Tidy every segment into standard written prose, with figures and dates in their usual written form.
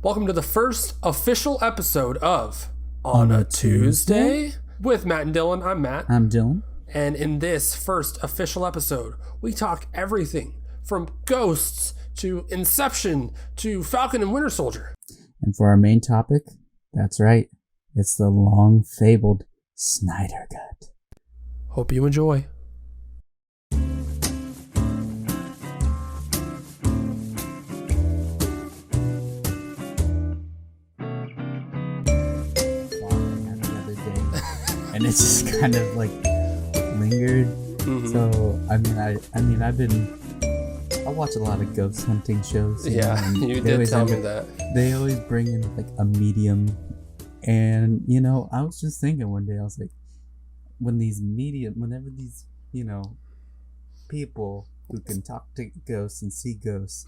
Welcome to the first official episode of On a Tuesday with Matt and Dylan. I'm Matt. I'm Dylan. And in this first official episode, we talk everything from ghosts to Inception to Falcon and Winter Soldier. And for our main topic, that's right, it's the long fabled Snyder Cut. Hope you enjoy. And it's just kind of like lingered. Mm-hmm. So I watch a lot of ghost hunting shows. You did tell me that. They always bring in like a medium, and I was just thinking one day, I was like, whenever these people who can talk to ghosts and see ghosts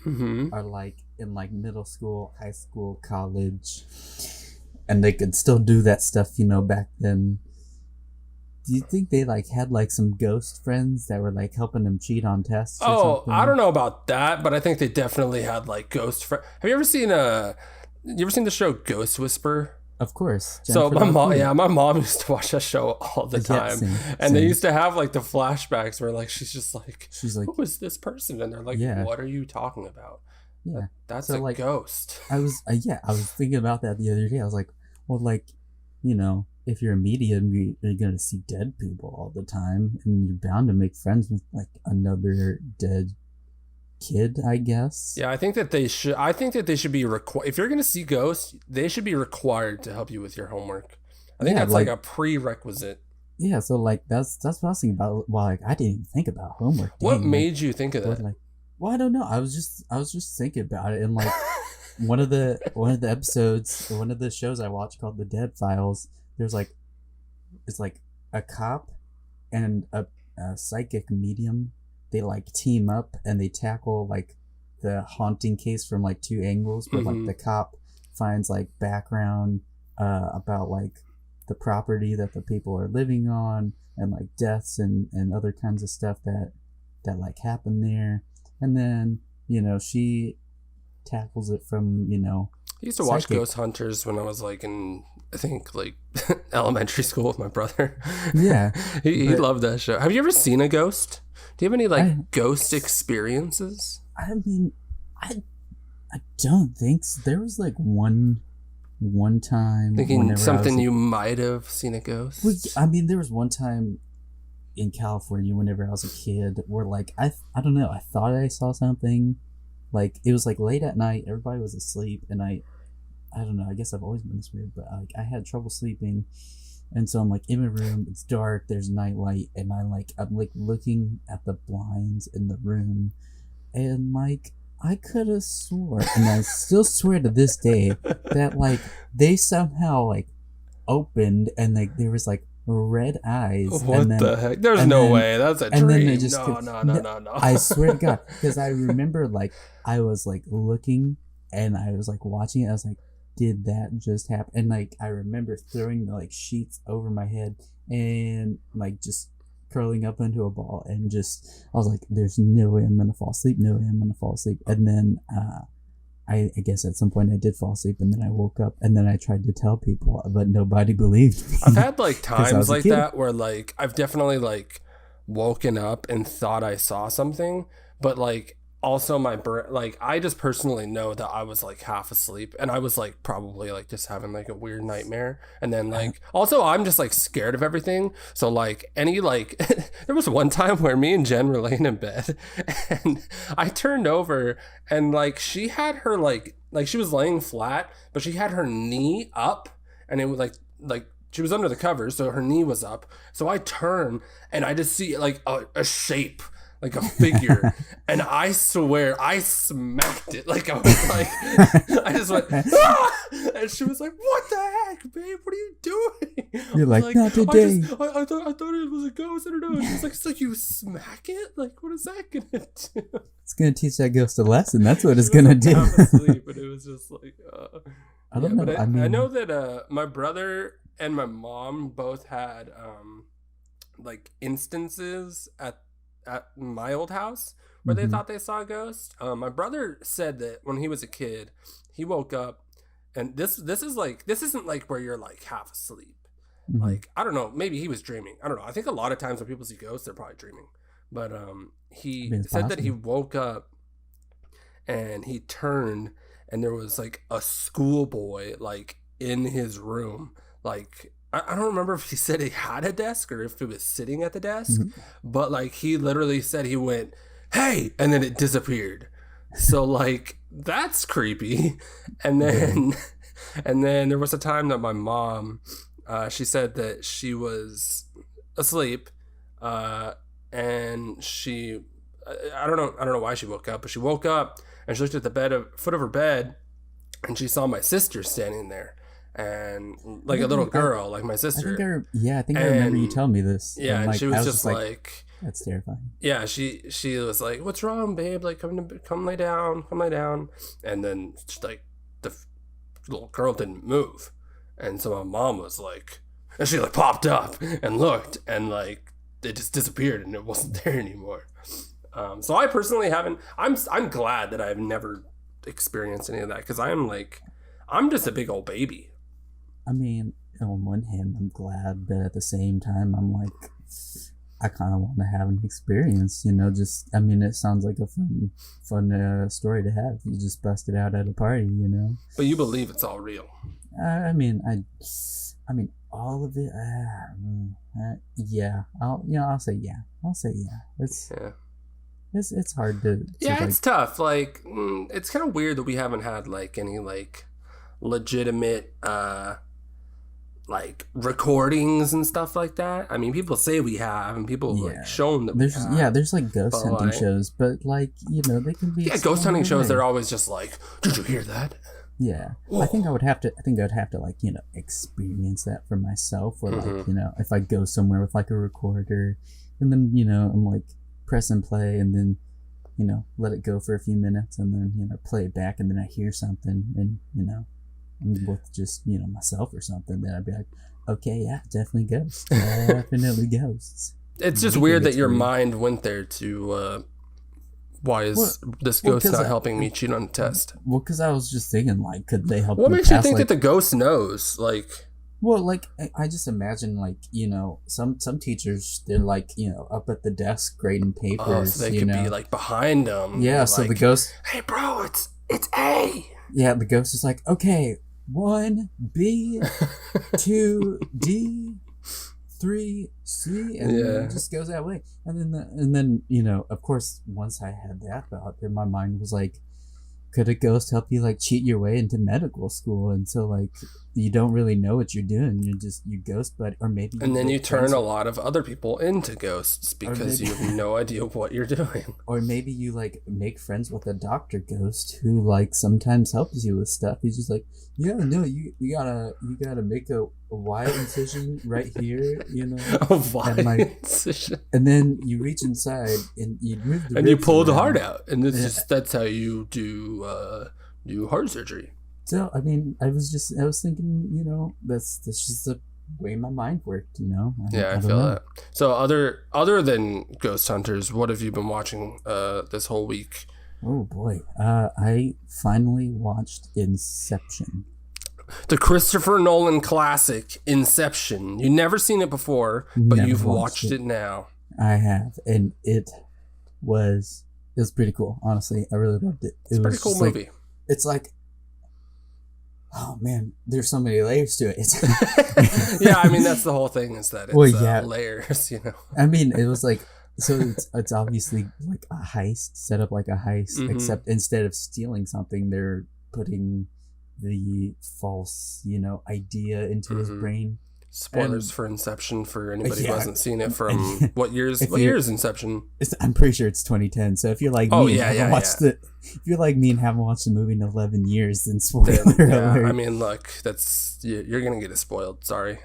are like in like middle school, high school, college, and they could still do that stuff, back then. Do you think they like had like some ghost friends that were like helping them cheat on tests? Or something? I don't know about that, but I think they definitely had like ghost friends. Have you ever seen the show Ghost Whisperer? Of course. So my mom used to watch that show all the time, and they used to have like the flashbacks where like she's like, who is this person? And they're like, what are you talking about? Yeah, that's so, a ghost. I was thinking about that the other day. I was like, well, like, if you're a medium, you're gonna see dead people all the time, and you're bound to make friends with like another dead kid, I guess. Yeah, I think that they should be required. If you're gonna see ghosts, they should be required to help you with your homework. I think that's like a prerequisite. Yeah, so like that's what I was thinking about. Well, like I didn't even think about homework. What made you think of that? Well, I don't know. I was just thinking about it, and like one of the episodes, one of the shows I watched called The Dead Files. There's like, it's like a cop and a psychic medium. They like team up and they tackle like the haunting case from like two angles. But like the cop finds like background about like the property that the people are living on, and like deaths and other kinds of stuff that like happen there. And then she tackles it from I used to watch Ghost Hunters when I was like in, I think, like elementary school with my brother. Yeah. he loved that show. Have you ever seen a ghost? Do you have any like ghost experiences? I mean, I don't think so. There was like one time. Thinking something you might have seen a ghost? Well, I mean, there was one time in California whenever I was a kid where like, I don't know, I thought I saw something. Like, it was like late at night, everybody was asleep, and I don't know, I guess I've always been this weird, but I had trouble sleeping, and so I'm like in my room, it's dark, there's night light, and I'm like looking at the blinds in the room, and like I could have swore, and I still swear to this day, that like they somehow like opened, and like there was like red eyes. What the heck? There's no way. That's a dream. No. I swear to God, because I remember like I was like looking and I was like watching it. I was like, did that just happen? And like I remember throwing the like sheets over my head and like just curling up into a ball, and just I was like, there's no way I'm gonna fall asleep. And then I guess at some point I did fall asleep, and then I woke up, and then I tried to tell people, but nobody believed me. I've had like times like that where like I've definitely like woken up and thought I saw something, but like also my brain, like I just personally know that I was like half asleep, and I was like probably like just having like a weird nightmare, and then like also I'm just like scared of everything, so like any like there was one time where me and Jen were laying in bed, and I turned over, and like she had her like she was laying flat, but she had her knee up, and it was like she was under the covers, so her knee was up, so I turn and I just see like a shape, like a figure, and I swear I smacked it. Like I was like, I just went, ah! And she was like, "What the heck, babe? What are you doing?" You're like, "Not today." I thought it was a ghost. I don't know. She was like, "So you smack it? Like, what is that gonna do?" It's gonna teach that ghost a lesson. That's what it's gonna do. I was asleep, but it was just like, I don't know. But I know that my brother and my mom both had like instances at my old house where they thought they saw a ghost. My brother said that when he was a kid, he woke up And this is like, this isn't like where you're like half asleep. Mm-hmm. Like, I don't know, maybe he was dreaming. I don't know. I think a lot of times when people see ghosts, they're probably dreaming. But he said that he woke up and he turned and there was like a schoolboy like in his room. Like, I don't remember if he said he had a desk or if he was sitting at the desk, but like he literally said he went, "Hey," and then it disappeared. So like that's creepy. And then there was a time that my mom, she said that she was asleep, and she, I don't know why she woke up, but she woke up and she looked at the foot of her bed, and she saw my sister standing there. And like a little girl, like my sister. I think I remember you telling me this. Yeah, and she was just like, that's terrifying. Yeah, she was like, "What's wrong, babe? Like, come lay down, And then like the little girl didn't move, and so my mom was like, and she like popped up and looked, and like it just disappeared, and it wasn't there anymore. So I personally haven't. I'm glad that I've never experienced any of that, because I'm just a big old baby. I mean, on one hand, I'm glad, but at the same time, I'm like, I kind of want to have an experience, you know. Just, I mean, it sounds like a fun story to have. You just bust it out at a party, you know. But you believe it's all real? I mean, all of it. Yeah, I'll say yeah. It's hard to yeah, it's tough. Like, it's kind of weird that we haven't had like any like legitimate like recordings and stuff like that. I mean, people say we have, and people like shown that we have. Yeah, there's like ghost hunting shows, but like, you know, they can be. Yeah, ghost hunting shows. They're always just like, "Did you hear that?" Yeah, whoa. I think I'd have to like, you know, experience that for myself, or like, you know, if I go somewhere with like a recorder, and then, you know, I'm like press and play, and then, you know, let it go for a few minutes, and then, you know, play it back, and then I hear something, and, you know, I'm with just, you know, myself or something, then I'd be like, okay, yeah, definitely ghosts. Definitely ghosts. It's just weird that your mind went there to, why is this ghost not helping me cheat on a test? Well, because I was just thinking, like, could they help? What makes you think that the ghost knows? Like, well, like, I just imagine, like, you know, some teachers, they're like, you know, up at the desk grading papers. Oh, so they could be like behind them. Yeah, so like, the ghost. Hey, bro, it's A. Yeah, the ghost is like, okay, 1B, 2D, 3C, and then it just goes that way. And then you know, of course, once I had that thought, then my mind was like, could a ghost help you like cheat your way into medical school? And so like you don't really know what you're doing. You ghost, but or maybe. And then you turn a lot of other people into ghosts because you have no idea what you're doing. Or maybe you like make friends with a doctor ghost who like sometimes helps you with stuff. He's just like, yeah, no, you gotta make a wide incision right here, you know. A wide incision. And then you reach inside and you move the and you pull the heart out, and that's how you do heart surgery. So I mean, I was thinking, you know, that's just the way my mind worked, you know. I feel that. So other than Ghost Hunters, what have you been watching this whole week? Oh boy, I finally watched Inception. The Christopher Nolan classic, Inception. You've never seen it before, but you've watched it now. I have, and it was pretty cool. Honestly, I really loved it. It's a pretty cool movie. Like, it's like, oh man, there's so many layers to it. Yeah, I mean that's the whole thing, is that it's layers, you know. I mean, it was like, so it's obviously like a heist, set up like a heist, except instead of stealing something, they're putting the false, you know, idea into his brain. Spoilers for Inception for anybody who hasn't seen it. From what year's Inception? I'm pretty sure it's 2010. So if you're like me, if you're like me and haven't watched the movie in 11 years, then spoiler alert. I mean, look, you're gonna get it spoiled. Sorry.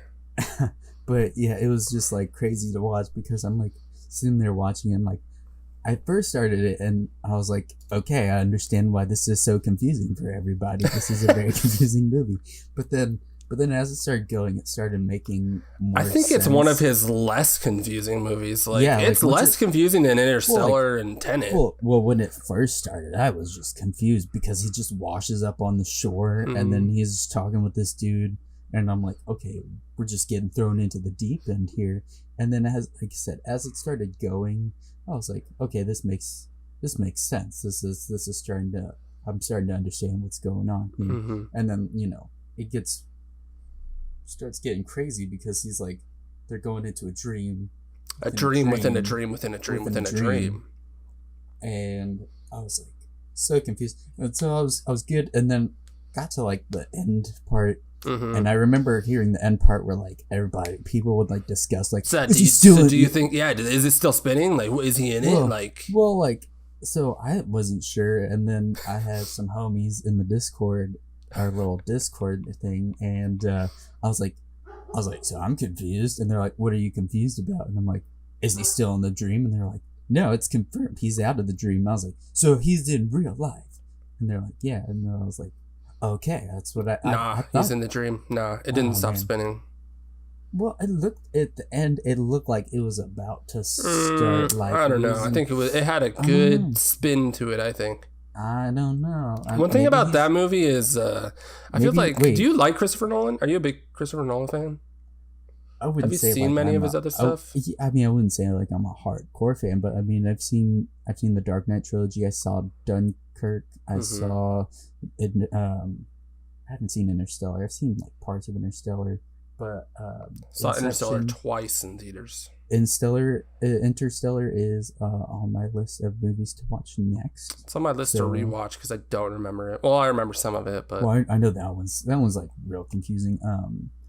But yeah, it was just like crazy to watch, because I'm like sitting there watching it, and like I first started it and I was like, okay, I understand why this is so confusing for everybody. This is a very confusing movie. But then But then as it started going, it started making more I think sense. it's one of his less confusing movies. Like, Yeah, it's less confusing than Interstellar and Tenet. Well, when it first started, I was just confused because he just washes up on the shore and then he's just talking with this dude. And I'm like, okay, we're just getting thrown into the deep end here. And then, as like I said, as it started going, I was like, okay, this makes sense. This is I'm starting to understand what's going on here. And then, it starts getting crazy because he's like, they're going into a dream. A dream within a dream within a dream within a dream. And I was like so confused. And so I was good, and then got to like the end part. And I remember hearing the end part where like people would like discuss like, do you think, is it still spinning? Like, is he in it? Like, so I wasn't sure, and then I had some homies in the Discord, our little Discord thing, and I was like, so I'm confused, and they're like, what are you confused about? And I'm like, is he still in the dream? And they're like, no, it's confirmed, he's out of the dream. And I was like, so he's in real life? And they're like, yeah. And then I was like, okay, that's what I thought. He's in the dream. It didn't stop spinning. Well, it looked at the end. It looked like it was about to start. I don't know. I think it had a good spin to it. I think. I don't know. One thing about that movie is, I feel like. Do you like Christopher Nolan? Are you a big Christopher Nolan fan? I wouldn't say. Have you seen many of his other stuff? I mean, I wouldn't say like I'm a hardcore fan, but I mean, I've seen the Dark Knight trilogy. I saw Dunkirk. I saw it. I haven't seen Interstellar. I've seen like parts of Interstellar, but saw Interstellar twice in theaters. Interstellar is on my list of movies to watch next. It's on my list to rewatch because I don't remember it. Well, I remember some of it, but I know that one's like real confusing.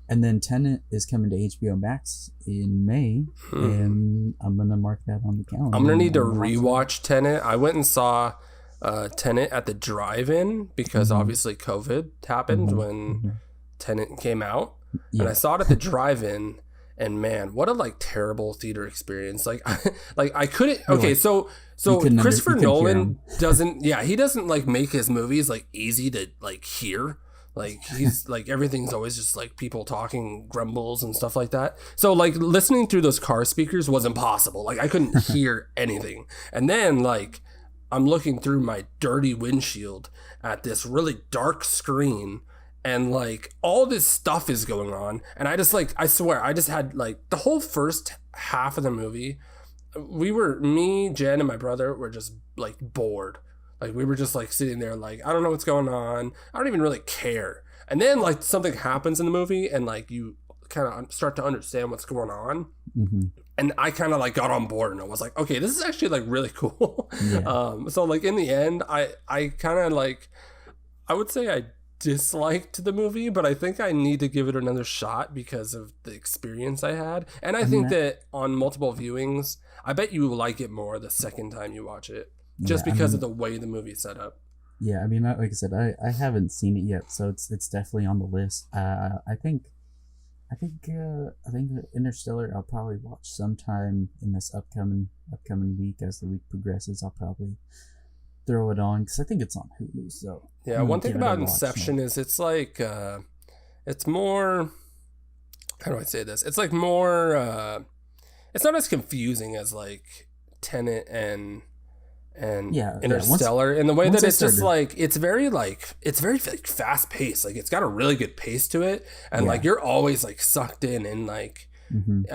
And then Tenet is coming to HBO Max in May, and I'm gonna mark that on the calendar. I'm gonna need to rewatch Tenet. I went and saw Tenet at the drive-in because obviously COVID happened when Tenet came out, and I saw it at the drive-in, and man, what a like terrible theater experience. Like I couldn't. Okay, so Christopher Nolan doesn't. Yeah, he doesn't like make his movies like easy to like hear. Like he's like everything's always just like people talking grumbles and stuff like that. So like listening through those car speakers was impossible. Like I couldn't hear anything. And then like I'm looking through my dirty windshield at this really dark screen, and like all this stuff is going on, and I just like I swear I just had like the whole first half of the movie. Me, Jen, and my brother were just like bored. Like, we were just, like, sitting there, like, I don't know what's going on. I don't even really care. And then, like, something happens in the movie, and, like, you kind of start to understand what's going on. And I kind of, like, got on board, and I was like, okay, this is actually, like, really cool. Yeah. So, like, in the end, I kind of, like, I would say I disliked the movie, but I think I need to give it another shot because of the experience I had. And I think that on multiple viewings, I bet you will like it more the second time you watch it. Just because of the way the movie is set up. Yeah, I mean, like I said, I haven't seen it yet, so it's definitely on the list. I think Interstellar I'll probably watch sometime in this upcoming week. As the week progresses, I'll probably throw it on because I think it's on Hulu. So yeah, one thing about Inception is it's like it's more. How do I say this? It's like more. It's not as confusing as like Tenet and Interstellar in the way that it's just like it's very like fast paced. Like it's got a really good pace to it, and like you're always like sucked in, and like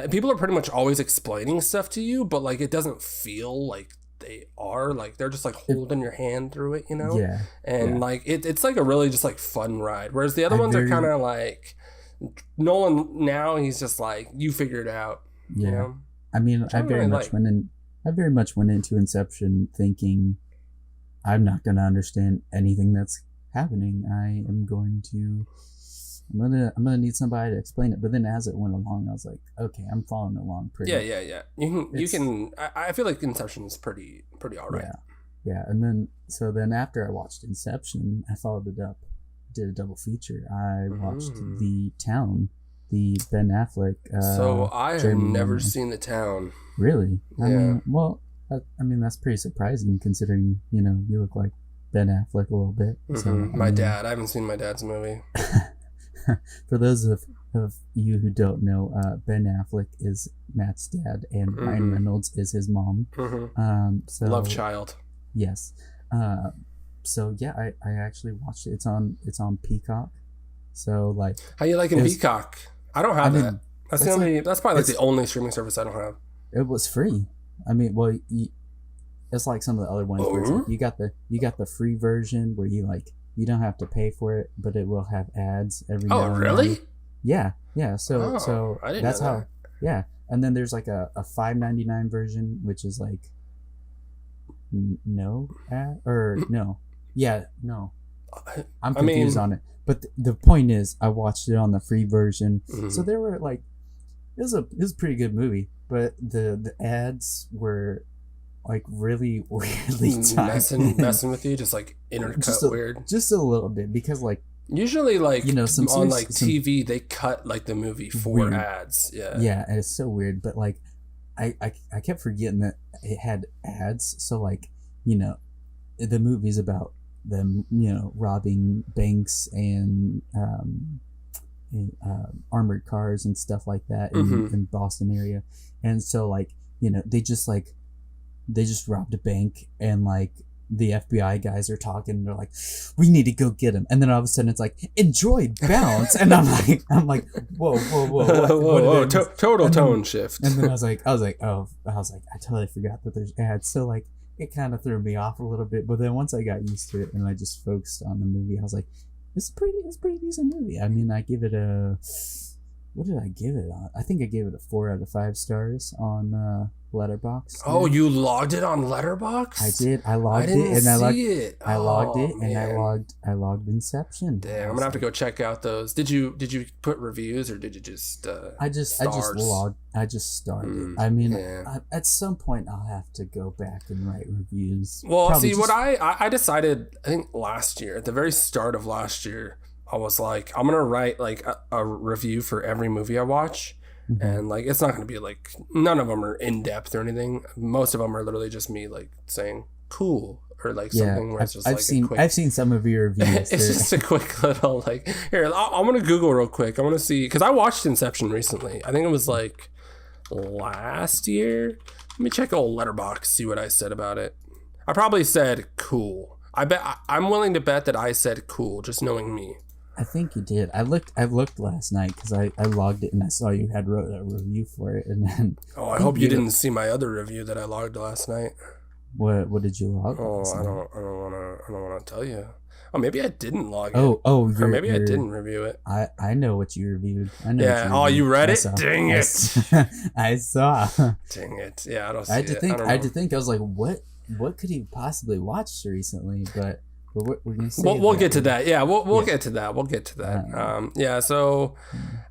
people are pretty much always explaining stuff to you, but like it doesn't feel like they are, like they're just like holding your hand through it, like it's like a really just like fun ride, whereas the other ones are kind of like Nolan now he's just like you figure it out. I mean, I very much went into Inception thinking I'm not going to understand anything that's happening. I'm gonna need somebody to explain it. But then as it went along, I was like, okay, I'm following along pretty. Yeah. You can. I feel like Inception is pretty all right. Yeah. And then after I watched Inception, I followed it up, did a double feature. I watched The Town, the Ben Affleck. So I have never seen The Town. Really? I mean, that's pretty surprising considering, you look like Ben Affleck a little bit. So, dad. I haven't seen my dad's movie. For those of you who don't know, Ben Affleck is Matt's dad, and Ryan Reynolds is his mom. So love child. Yes. So yeah, I actually watched it. It's on Peacock. So like, how you liking Peacock? I don't have that. That's the only. That's probably like the only streaming service I don't have. It was free. I mean, well, it's like some of the other ones where it's like you got the free version where you don't have to pay for it, but it will have ads every now and then. Oh, really? Yeah. So I didn't that's know how. that. Yeah, and then there's like a $5.99 version, which is like no ad or no. Yeah, no. I'm confused on it. But the point is, I watched it on the free version, so there were like, it was a pretty good movie, but the ads were like really weirdly messing with you, just like intercut weird, just a little bit, because like usually like on like TV they cut like the movie for weird ads. Yeah, and it's so weird, but like I kept forgetting that it had ads. So like, the movie's about them, robbing banks and armored cars and stuff like that in Boston area. And so like, they just robbed a bank, and like the FBI guys are talking, and they're like, we need to go get him. And then all of a sudden it's like, enjoy bounce. And I'm like, whoa, total tone shift. And then I was like, I totally forgot that there's ads. So like, it kind of threw me off a little bit, but then once I got used to it and I just focused on the movie, I was like, it's a pretty decent movie. I mean, I give it what did I give it on? I think I gave it a 4 out of 5 stars on Letterboxd. Oh, you logged it on Letterboxd? I did. I logged it, and I logged Inception. Damn, I'm gonna have to go check out those. Did you put reviews, or did you just I just started. I mean, at some point I'll have to go back and write reviews. Well, probably what I decided, I think last year, at the very start of last year, I was like, I'm gonna write like a review for every movie I watch. And like, it's not going to be like, none of them are in depth or anything. Most of them are literally just me like saying cool, or like something where it's just I've seen some of your reviews. It's just a quick little like, here, I'm going to Google real quick. I want to see, because I watched Inception recently. I think it was like last year. Let me check old Letterboxd, see what I said about it. I probably said cool. I'm willing to bet that I said cool, just knowing me. I think you did. I looked last night because I logged it and I saw you had wrote a review for it, and then. Oh, I hope you didn't see my other review that I logged last night. What did you log? Oh, I don't want to tell you. Oh, maybe I didn't log it. Or maybe I didn't review it. I know what you reviewed. I know. Yeah. Oh, you read it? Dang it! I saw. Dang it! Yeah, I don't see I had to think. I was like, what could he possibly watched recently? But we're gonna say we'll get to that. Yeah, we'll get to that. We'll get to that. Yeah. So,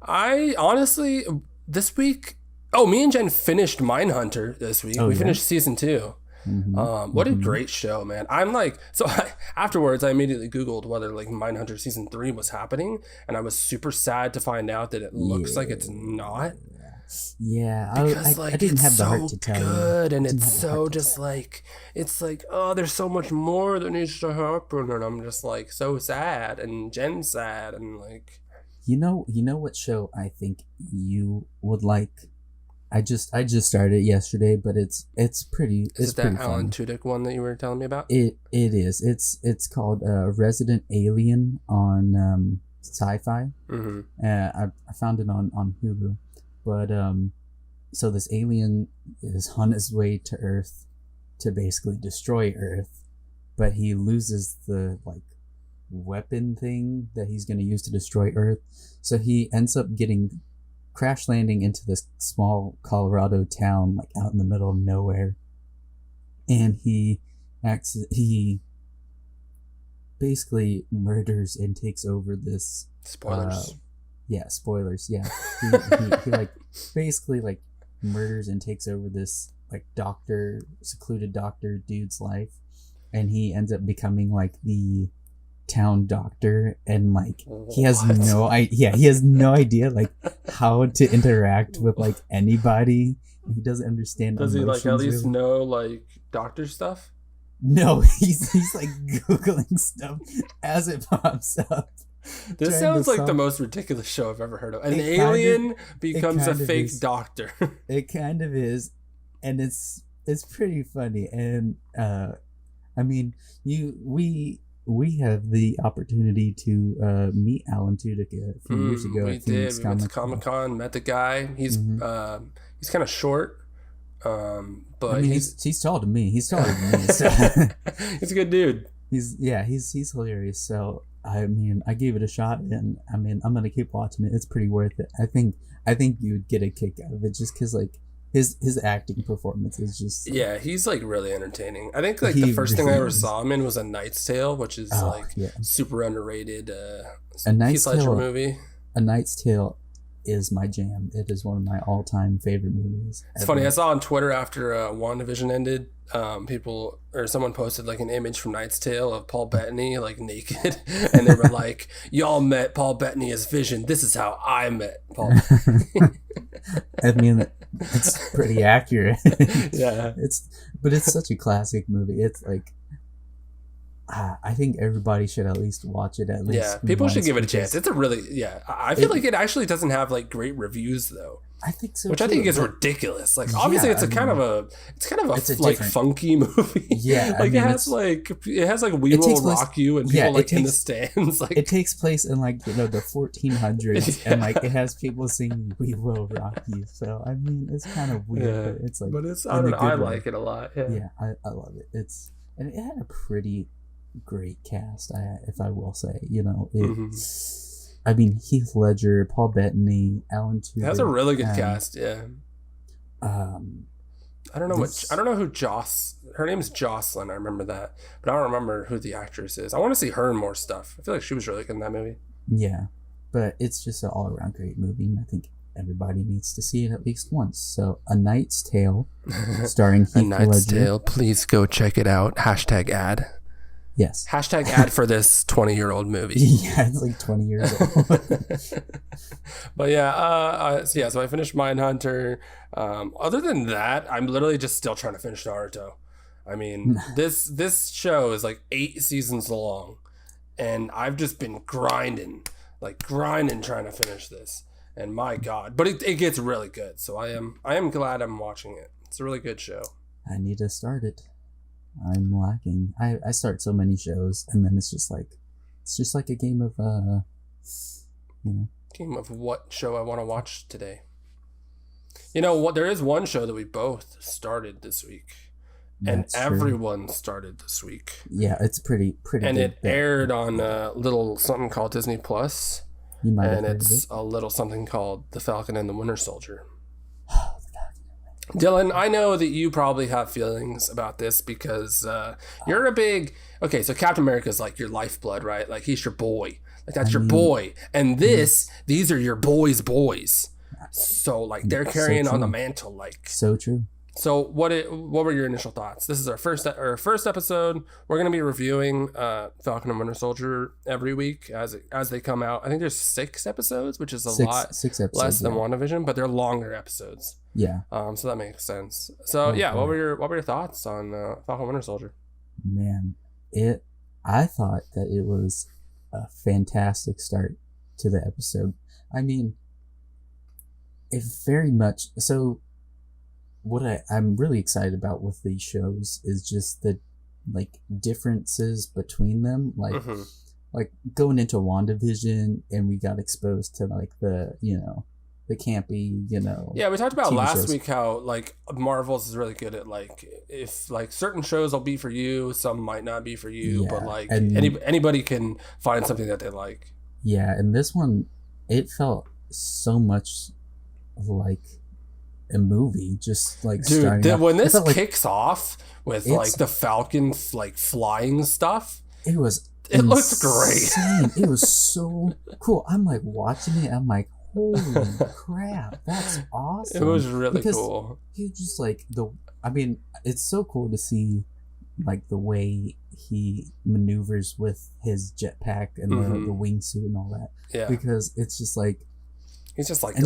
I honestly this week. Oh, me and Jen finished Mindhunter this week. We finished season 2. What a great show, man. I'm like, afterwards I immediately Googled whether like Mindhunter season 3 was happening, and I was super sad to find out that it looks like it's not. Yeah, I didn't have the heart to tell you. Good, and it's so just like, it's like, oh, there's so much more that needs to happen, and I'm just like so sad, and Jen's sad, and like, you know what show I think you would like. I just started it yesterday, but it's pretty. Is it that Alan Tudyk one that you were telling me about? It is. It's called Resident Alien on Sci-Fi. I found it on Hulu. But so this alien is on his way to Earth to basically destroy Earth, but he loses the like weapon thing that he's going to use to destroy Earth. So he ends up crash landing into this small Colorado town, like out in the middle of nowhere, and he basically murders and takes over this. Spoilers. Yeah, spoilers. Yeah, he like basically like murders and takes over this like secluded doctor dude's life, and he ends up becoming like the town doctor, and like he has no idea like how to interact with like anybody. He doesn't understand. Does he like at least know like doctor stuff? No, he's like Googling stuff as it pops up. This sounds like the most ridiculous show I've ever heard of. An alien becomes a fake doctor. It kind of is, and it's pretty funny. And I mean, we have the opportunity to meet Alan Tudyk a few years ago. We did. We went to Comic-Con, met the guy. He's kind of short, but I mean, he's tall to me. He's taller than me. So. He's a good dude. He's hilarious. So I mean, I gave it a shot, and I mean, I'm gonna keep watching it. It's pretty worth it. I think you'd get a kick out of it just because like his acting performance is just he's like really entertaining. I think like the first thing I ever saw him in was A Knight's Tale, which is super underrated Heath Ledger movie. A Knight's Tale is my jam. It is one of my all-time favorite movies. It's funny. I saw on Twitter after WandaVision ended, someone posted like an image from Knight's Tale of Paul Bettany like naked, and they were like, "Y'all met Paul Bettany as Vision. This is how I met Paul." I mean, it's pretty accurate. Yeah, but it's such a classic movie. It's like. I think everybody should at least watch it at least. Yeah, people should give it a chance. It's a really I feel like it actually doesn't have like great reviews though. I think so, which I think is ridiculous. Like obviously it's kind of a like funky movie. Yeah, like it has like We Will Rock You and people like in the stands. Like it takes place in like the 1400s and like it has people singing We Will Rock You. So I mean it's kind of weird, but it's like I don't know. I like it a lot. Yeah, I love it. And it had a pretty great cast, if I will say. I mean, Heath Ledger, Paul Bettany, Alan Tudyk. That's a really good cast. Yeah. I don't know who her name is Jocelyn. I remember that, but I don't remember who the actress is. I want to see her in more stuff. I feel like she was really good in that movie. Yeah, but it's just an all-around great movie, and I think everybody needs to see it at least once. So, A Knight's Tale, starring Heath Ledger. A Knight's Tale. Please go check it out. #ad. Yes. #ad for this 20-year-old movie. Yeah, it's like 20 years old. But so I finished Mindhunter. Other than that, I'm literally just still trying to finish Naruto. I mean, this show is like 8 seasons long, and I've just been grinding trying to finish this. And my God, but it gets really good. So I am glad I'm watching it. It's a really good show. I need to start it. I'm lacking. I start so many shows, and then it's just like a game of game of what show I want to watch today. You know what? There is one show that we both started this week, and everyone started this week. Yeah, it's pretty. And it aired on a little something called Disney Plus, and it's a little something called The Falcon and the Winter Soldier. Dylan, I know that you probably have feelings about this because you're a big... Okay, so Captain America is like your lifeblood, right? Like he's your boy. Like that's your boy. And these are your boys' boys. So like they're carrying on the mantle. Like so true. So what were your initial thoughts? This is our first episode. We're going to be reviewing Falcon and Winter Soldier every week as they come out. I think there's 6 episodes, which is a lot less than WandaVision, but they're longer episodes. Yeah. So that makes sense. So what were your thoughts on Falcon Winter Soldier? Man, I thought that it was a fantastic start to the episode. I mean, it very much so. What I'm really excited about with these shows is just the like differences between them. Like like going into WandaVision, and we got exposed to like the the campy, Yeah, we talked about TV last shows. week how like Marvel's is really good at like if like certain shows will be for you, some might not be for you, but like anybody can find something that they like. Yeah, and this one, it felt so much like a movie, just like when this kicks off with like the Falcon like flying stuff, it looked great. It was so cool. I'm like watching it, I'm like, holy crap, that's awesome. It was really cool. He just like it's so cool to see like the way he maneuvers with his jetpack and the wingsuit and all that. Yeah, because it's just like he's just like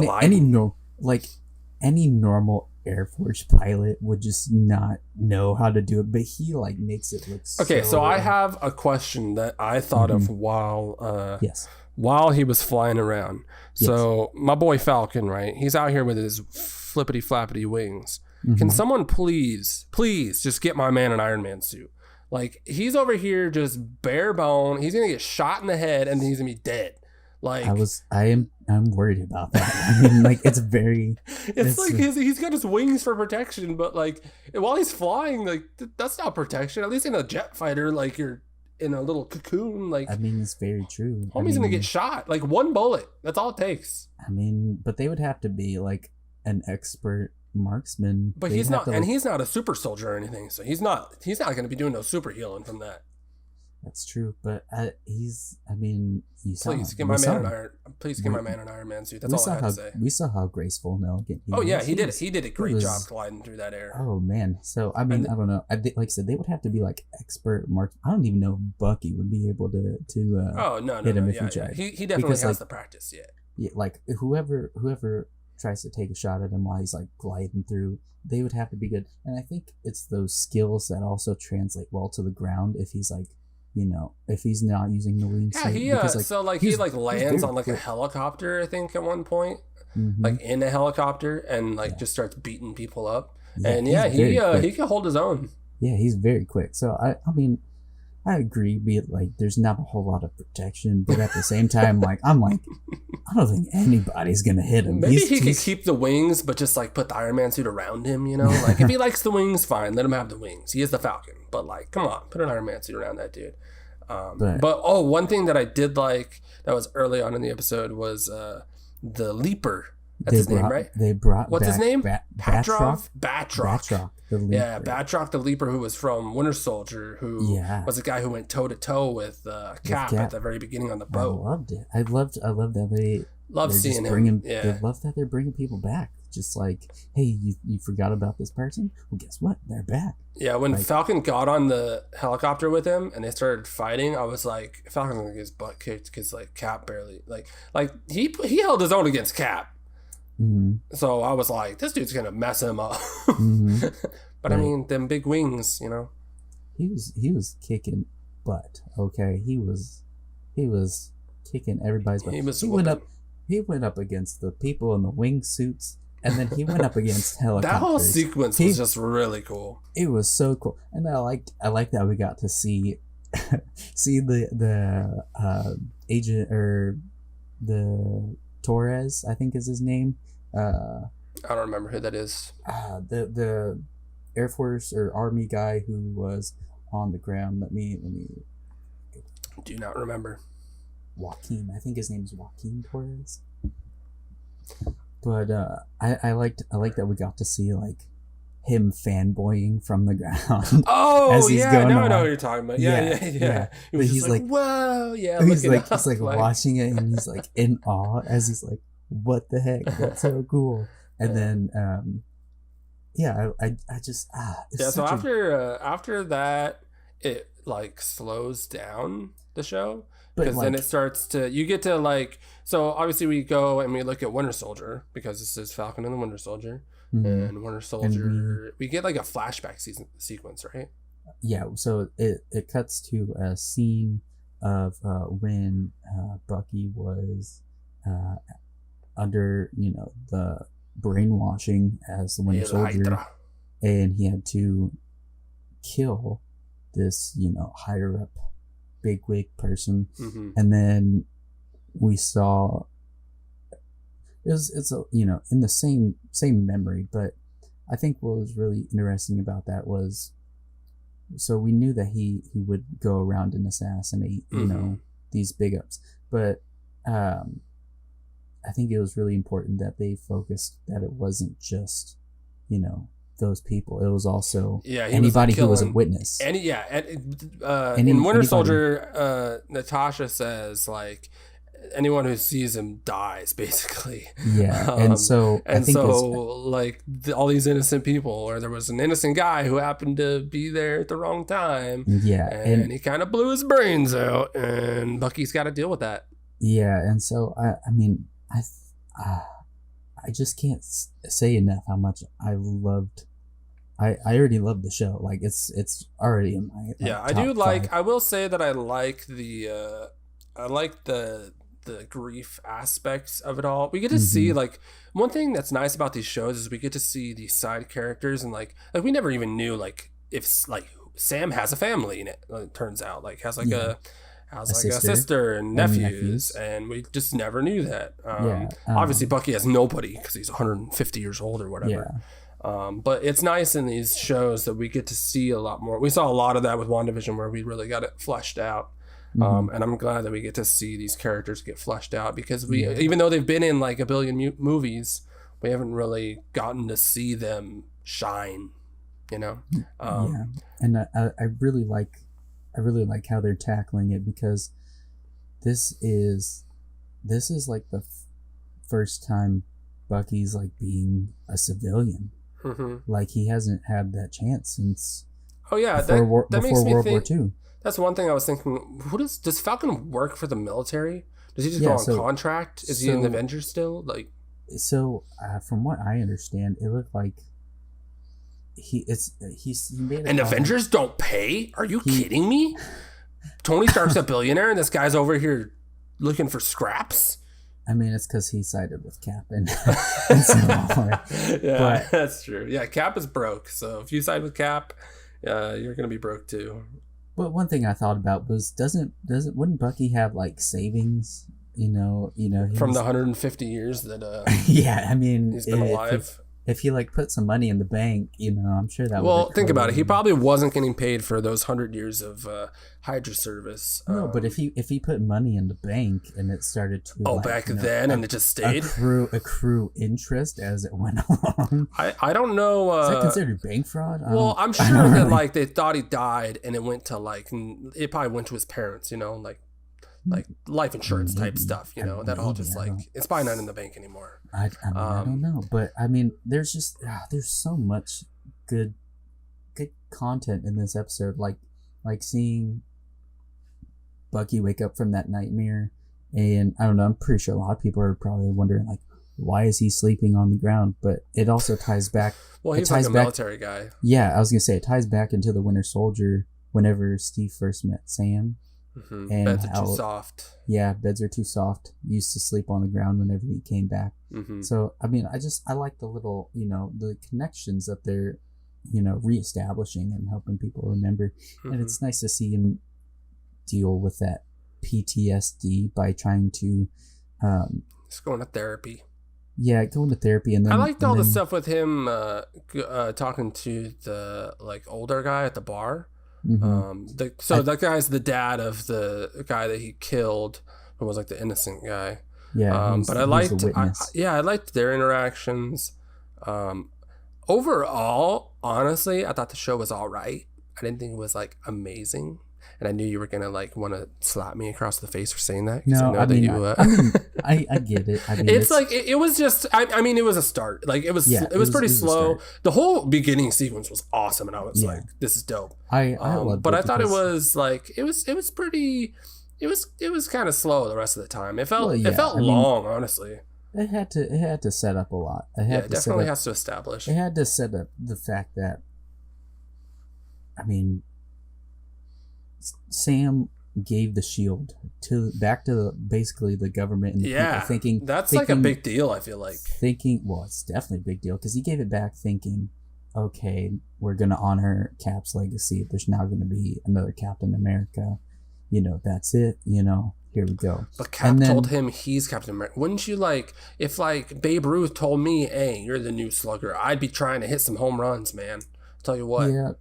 any normal Air Force pilot would just not know how to do it, but he like makes it look okay. So I have a question that I thought of while while he was flying around. Yes. So my boy Falcon, right? He's out here with his flippity flappity wings. Mm-hmm. Can someone please just get my man an Iron Man suit? Like, he's over here just bare bone. He's gonna get shot in the head and he's gonna be dead. Like, I'm worried about that. I mean, like, it's like he's got his wings for protection, but like while he's flying, like that's not protection. At least in a jet fighter, like you're in a little cocoon. Like, I mean, it's very true. Homie's gonna get shot. Like, one bullet. That's all it takes. I mean, but they would have to be like an expert marksman. But he's not, and he's not a super soldier or anything. So he's not going to be doing no super healing from that. That's true, but he's. I mean, please get my man an Iron Man suit. That's all I had to say. We saw how graceful and elegant he was. Oh yeah, he did. He did a great job gliding through that air. Oh man, so I mean, I don't know. Like I said, they would have to be like expert marks. I don't even know if Bucky would be able to hit him if he tried. He definitely has the practice yet. Yeah, like whoever tries to take a shot at him while he's like gliding through, they would have to be good. And I think it's those skills that also translate well to the ground if he's like, you know, if he's not using the wings. Yeah, he lands on like a helicopter, I think, at one point, like in a helicopter, and like just starts beating people up. Yeah, and he can hold his own. Yeah, he's very quick. So I mean, I agree. Be it like there's not a whole lot of protection, but at the same time, like I don't think anybody's gonna hit him. Maybe he could keep the wings, but just like put the Iron Man suit around him. You know, like if he likes the wings, fine, let him have the wings. He is the Falcon, but like, come on, put an Iron Man suit around that dude. But one thing that I did like that was early on in the episode was the Leaper. That's his name, right? They brought what's his name? Batroc. Batroc. The Leaper. Yeah, Batroc the Leaper, who was from Winter Soldier, who was the guy who went toe to toe with Cap at the very beginning on the boat. I loved it. I loved that they seeing him. I love that they're bringing people back. Just like, hey, you forgot about this person? Well, guess what? They're back. Yeah, when Falcon got on the helicopter with him and they started fighting, I was like, Falcon's gonna get his butt kicked because like Cap barely like he held his own against Cap. Mm-hmm. So I was like, this dude's gonna mess him up. Mm-hmm. But I mean, them big wings, you know. He was kicking butt. Okay, he was kicking everybody's butt. He went up against the people in the wingsuits, and then he went up against helicopters. That whole sequence was just really cool. It was so cool, and I liked that we got to see the agent or the Torres, I think is his name. I don't remember who that is. The Air Force or Army guy who was on the ground. Let me. Do not remember. Joaquin, I think his name is Joaquin Torres. But I liked that we got to see like him fanboying from the ground. Oh, as he's going now on. I know what you're talking about. Yeah. But he's like, whoa, yeah. He's like watching it and he's like in awe as he's like, what the heck? That's so cool. And then, I just So after that, it like slows down the show. Because then it starts to, you get to like, so obviously we go and we look at Winter Soldier because this is Falcon and the Winter Soldier. Mm-hmm. And Winter Soldier, we get like a flashback sequence, right? Yeah, so it cuts to a scene of when Bucky was under, the brainwashing as the Winter Soldier. And he had to kill this, higher up bigwig person, and then we saw it's in the same memory, but I think what was really interesting about that was, so we knew that he would go around and assassinate these big ups, but I think it was really important that they focused that it wasn't just those people. It was also anybody who was a witness. In Winter Soldier, Natasha says like anyone who sees him dies, basically. Yeah, and so all these innocent people, or there was an innocent guy who happened to be there at the wrong time. Yeah, and he kind of blew his brains out, and Bucky's got to deal with that. Yeah, and so I just can't say enough how much I already loved the show. Like it's already in my I do like. 5. I will say that I like the the grief aspects of it all. We get to see like one thing that's nice about these shows is we get to see these side characters, and like we never even knew like if like Sam has a family in it. It turns out like has like a sister and nephews, and we just never knew that. Obviously Bucky has nobody because he's 150 years old or whatever. But it's nice in these shows that we get to see a lot more. We saw a lot of that with WandaVision where we really got it fleshed out. And I'm glad that we get to see these characters get fleshed out, because we, even though they've been in like a billion movies, we haven't really gotten to see them shine, you know? And I really like how they're tackling it, because this is like the first time Bucky's like being a civilian. Like he hasn't had that chance since before World War II. That's one thing I was thinking. Does Falcon work for the military? Does he just go on contract? Is he in the Avengers still? Like, from what I understand, it looked like he made and Avengers don't pay? Are you kidding me? Tony Stark's a billionaire, and this guy's over here looking for scraps. I mean, it's because he sided with Cap and but that's true. Yeah, Cap is broke. So if you side with Cap, you're gonna be broke too. But one thing I thought about was wouldn't Bucky have like savings? You know, from the 150 years that I mean, he's been alive. If he like put some money in the bank, I'm sure that. Well, think about it. He probably wasn't getting paid for those 100 years of Hydra service. No, but if he put money in the bank and it started to back then and it just stayed accrue interest as it went along. I don't know. Is that considered bank fraud? Well, I'm sure that like they thought he died and it went to like it probably went to his parents. Like life insurance type stuff, that all just like it's probably not in the bank anymore. I don't know, but I mean, there's just there's so much good content in this episode, like seeing Bucky wake up from that nightmare, and I don't know, I'm pretty sure a lot of people are probably wondering like, why is he sleeping on the ground? But it also ties back. Well, he's like a military guy. Yeah, I was gonna say it ties back into the Winter Soldier whenever Steve first met Sam. And beds are too soft. Yeah, beds are too soft. Used to sleep on the ground whenever he came back. So I mean, I like the little the connections that they're reestablishing and helping people remember. And it's nice to see him deal with that PTSD by trying to just going to therapy. Yeah, going to therapy, and then I liked all the stuff with him talking to the like older guy at the bar. That guy's the dad of the guy that he killed, who was like the innocent guy. Yeah, but I liked their interactions. Overall, honestly, I thought the show was all right. I didn't think it was like amazing, and I knew you were gonna like want to slap me across the face for saying that. No, I get it. I mean, it's like it was just. I mean, it was a start. Like it was pretty slow. The whole beginning sequence was awesome, and I was like, "This is dope." I loved but it, I thought it was like it was pretty. It was kind of slow the rest of the time. It felt long, honestly. It had to set up a lot. It definitely has to establish. It had to set up the fact that, I mean, Sam gave the shield back to basically the government and the people thinking that's like a big deal. I feel like it's definitely a big deal because he gave it back thinking, okay, we're gonna honor Cap's legacy. There's now gonna be another Captain America. That's it. Here we go. But Cap told him he's Captain America. Wouldn't you like if like Babe Ruth told me, "Hey, you're the new Slugger"? I'd be trying to hit some home runs, man. I'll tell you what. Yeah,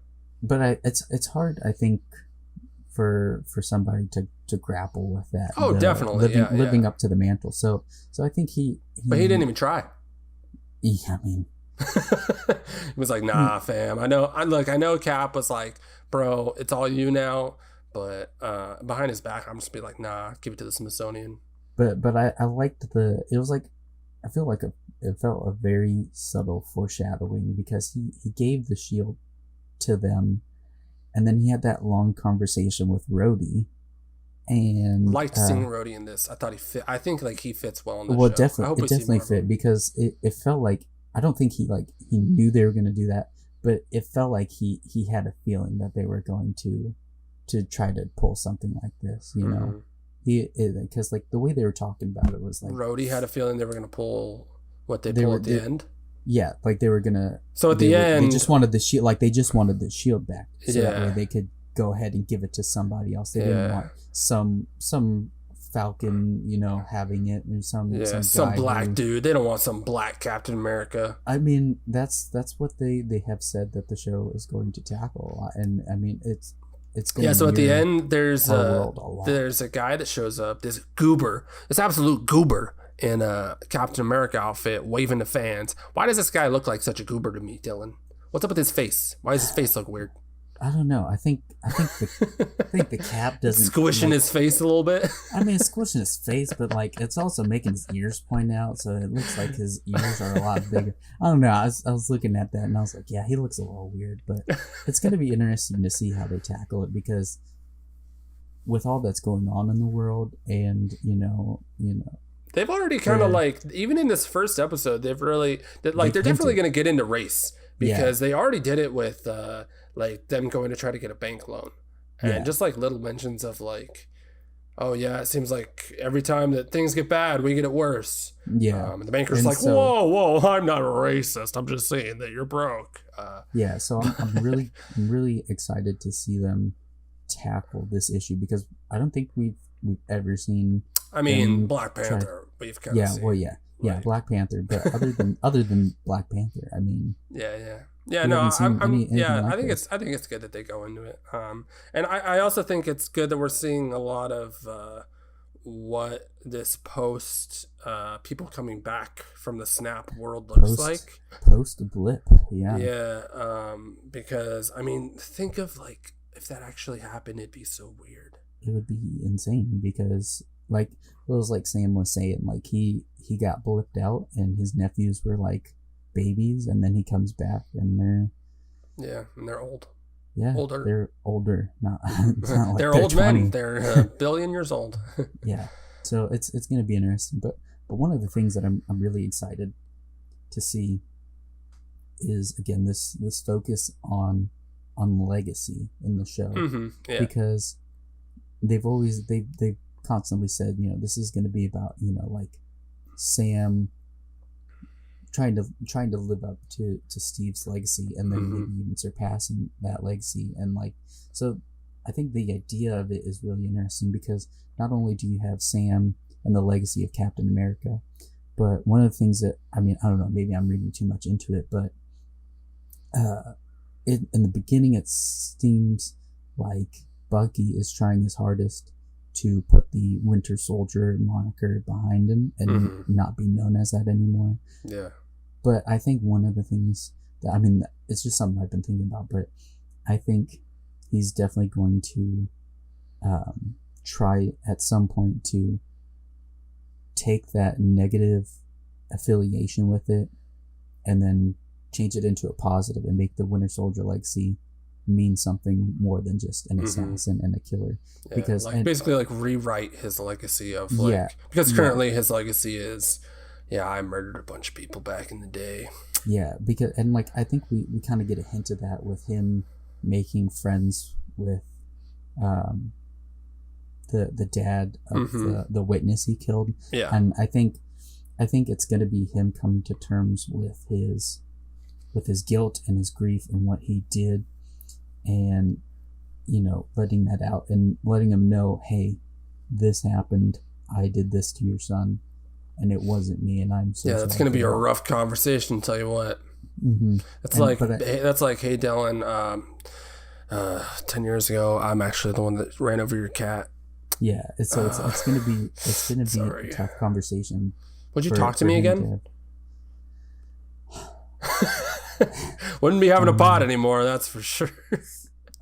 but it's hard, I think, for somebody to grapple with that. Oh, definitely. Living up to the mantle. So I think he. But he didn't even try. Yeah, I mean. He was like, "Nah, fam. I know Cap was like, bro, it's all you now." But behind his back, I'm just be like, nah, give it to the Smithsonian. But I liked it was like, I feel like it felt a very subtle foreshadowing because he gave the shield to them, and then he had that long conversation with Rhodey, and liked seeing Rhodey in this. I thought he fit. I think like he fits well in the show. Well, definitely fit because it felt like, I don't think he knew they were going to do that, but it felt like he had a feeling that they were going to try to pull something like this, because like the way they were talking about it was like Rhodey had a feeling they were gonna pull what they pulled at the end. Yeah, like they were gonna. So at the end, they just wanted the shield. Like they just wanted the shield back, so that way they could go ahead and give it to somebody else. They didn't want some Falcon, having it, or some black dude. They don't want some black Captain America. I mean, that's what they have said that the show is going to tackle a lot, and I mean it's going to so at the end there's a guy that shows up, this absolute goober in a Captain America outfit, waving to fans. Why does this guy look like such a goober to me, Dylan? What's up with his face? Why does his face look weird? I don't know. I think the Cap doesn't squishing his face a little bit. I mean, it's squishing his face, but like it's also making his ears point out, so it looks like his ears are a lot bigger. I don't know. I was looking at that and I was like, yeah, he looks a little weird, but it's gonna be interesting to see how they tackle it, because with all that's going on in the world, and they've already kind of like, even in this first episode, they're definitely going to get into race, because they already did it with like them going to try to get a bank loan, and just like little mentions of like, oh yeah, it seems like every time that things get bad, we get it worse. Yeah, and the banker's and like, whoa, I'm not a racist. I'm just saying that you're broke. So I'm really excited to see them tackle this issue, because I don't think we've ever seen. I mean, Black Panther. We've kind of seen. Like, Black Panther. But other than Black Panther, I mean. No, I think it's good that they go into it. And I also think it's good that we're seeing a lot of what this post people coming back from the Snap world looks like. Post blip, yeah. Yeah, because I mean, think of like if that actually happened, it'd be so weird. It would be insane, because like it was like Sam was saying, like he got blipped out and his nephews were like babies, and then he comes back and they're old. Yeah, older. They're older. It's not like they're old 20. Men. They're a billion years old. Yeah, so it's gonna be interesting. But one of the things that I'm really excited to see is, again, this focus on legacy in the show, because they've constantly said, this is going to be about, like Sam trying to live up to Steve's legacy, and then maybe even surpassing that legacy. And like, so I think the idea of it is really interesting, because not only do you have Sam and the legacy of Captain America, but one of the things that, I mean, I don't know, maybe I'm reading too much into it, but in the beginning it seems like Bucky is trying his hardest to put the Winter Soldier moniker behind him and not be known as that anymore. Yeah. But I think one of the things that, I mean, it's just something I've been thinking about, but I think he's definitely going to try at some point to take that negative affiliation with it and then change it into a positive and make the Winter Soldier legacy mean something more than just an assassin and a killer. Yeah, because basically like rewrite his legacy of like, because currently his legacy is, I murdered a bunch of people back in the day. Yeah, because, and like, I think we kind of get a hint of that with him making friends with the dad of the witness he killed. Yeah. And I think it's going to be him coming to terms with his guilt and his grief and what he did, and letting that out and letting him know, hey, this happened, I did this to your son, and it wasn't me, and I'm so that's going to be a rough conversation, tell you what. That's like, hey Dylan, 10 years ago I'm actually the one that ran over your cat. Yeah, it's going to be a tough conversation. Would you talk to me again? Wouldn't be having a pod anymore, that's for sure.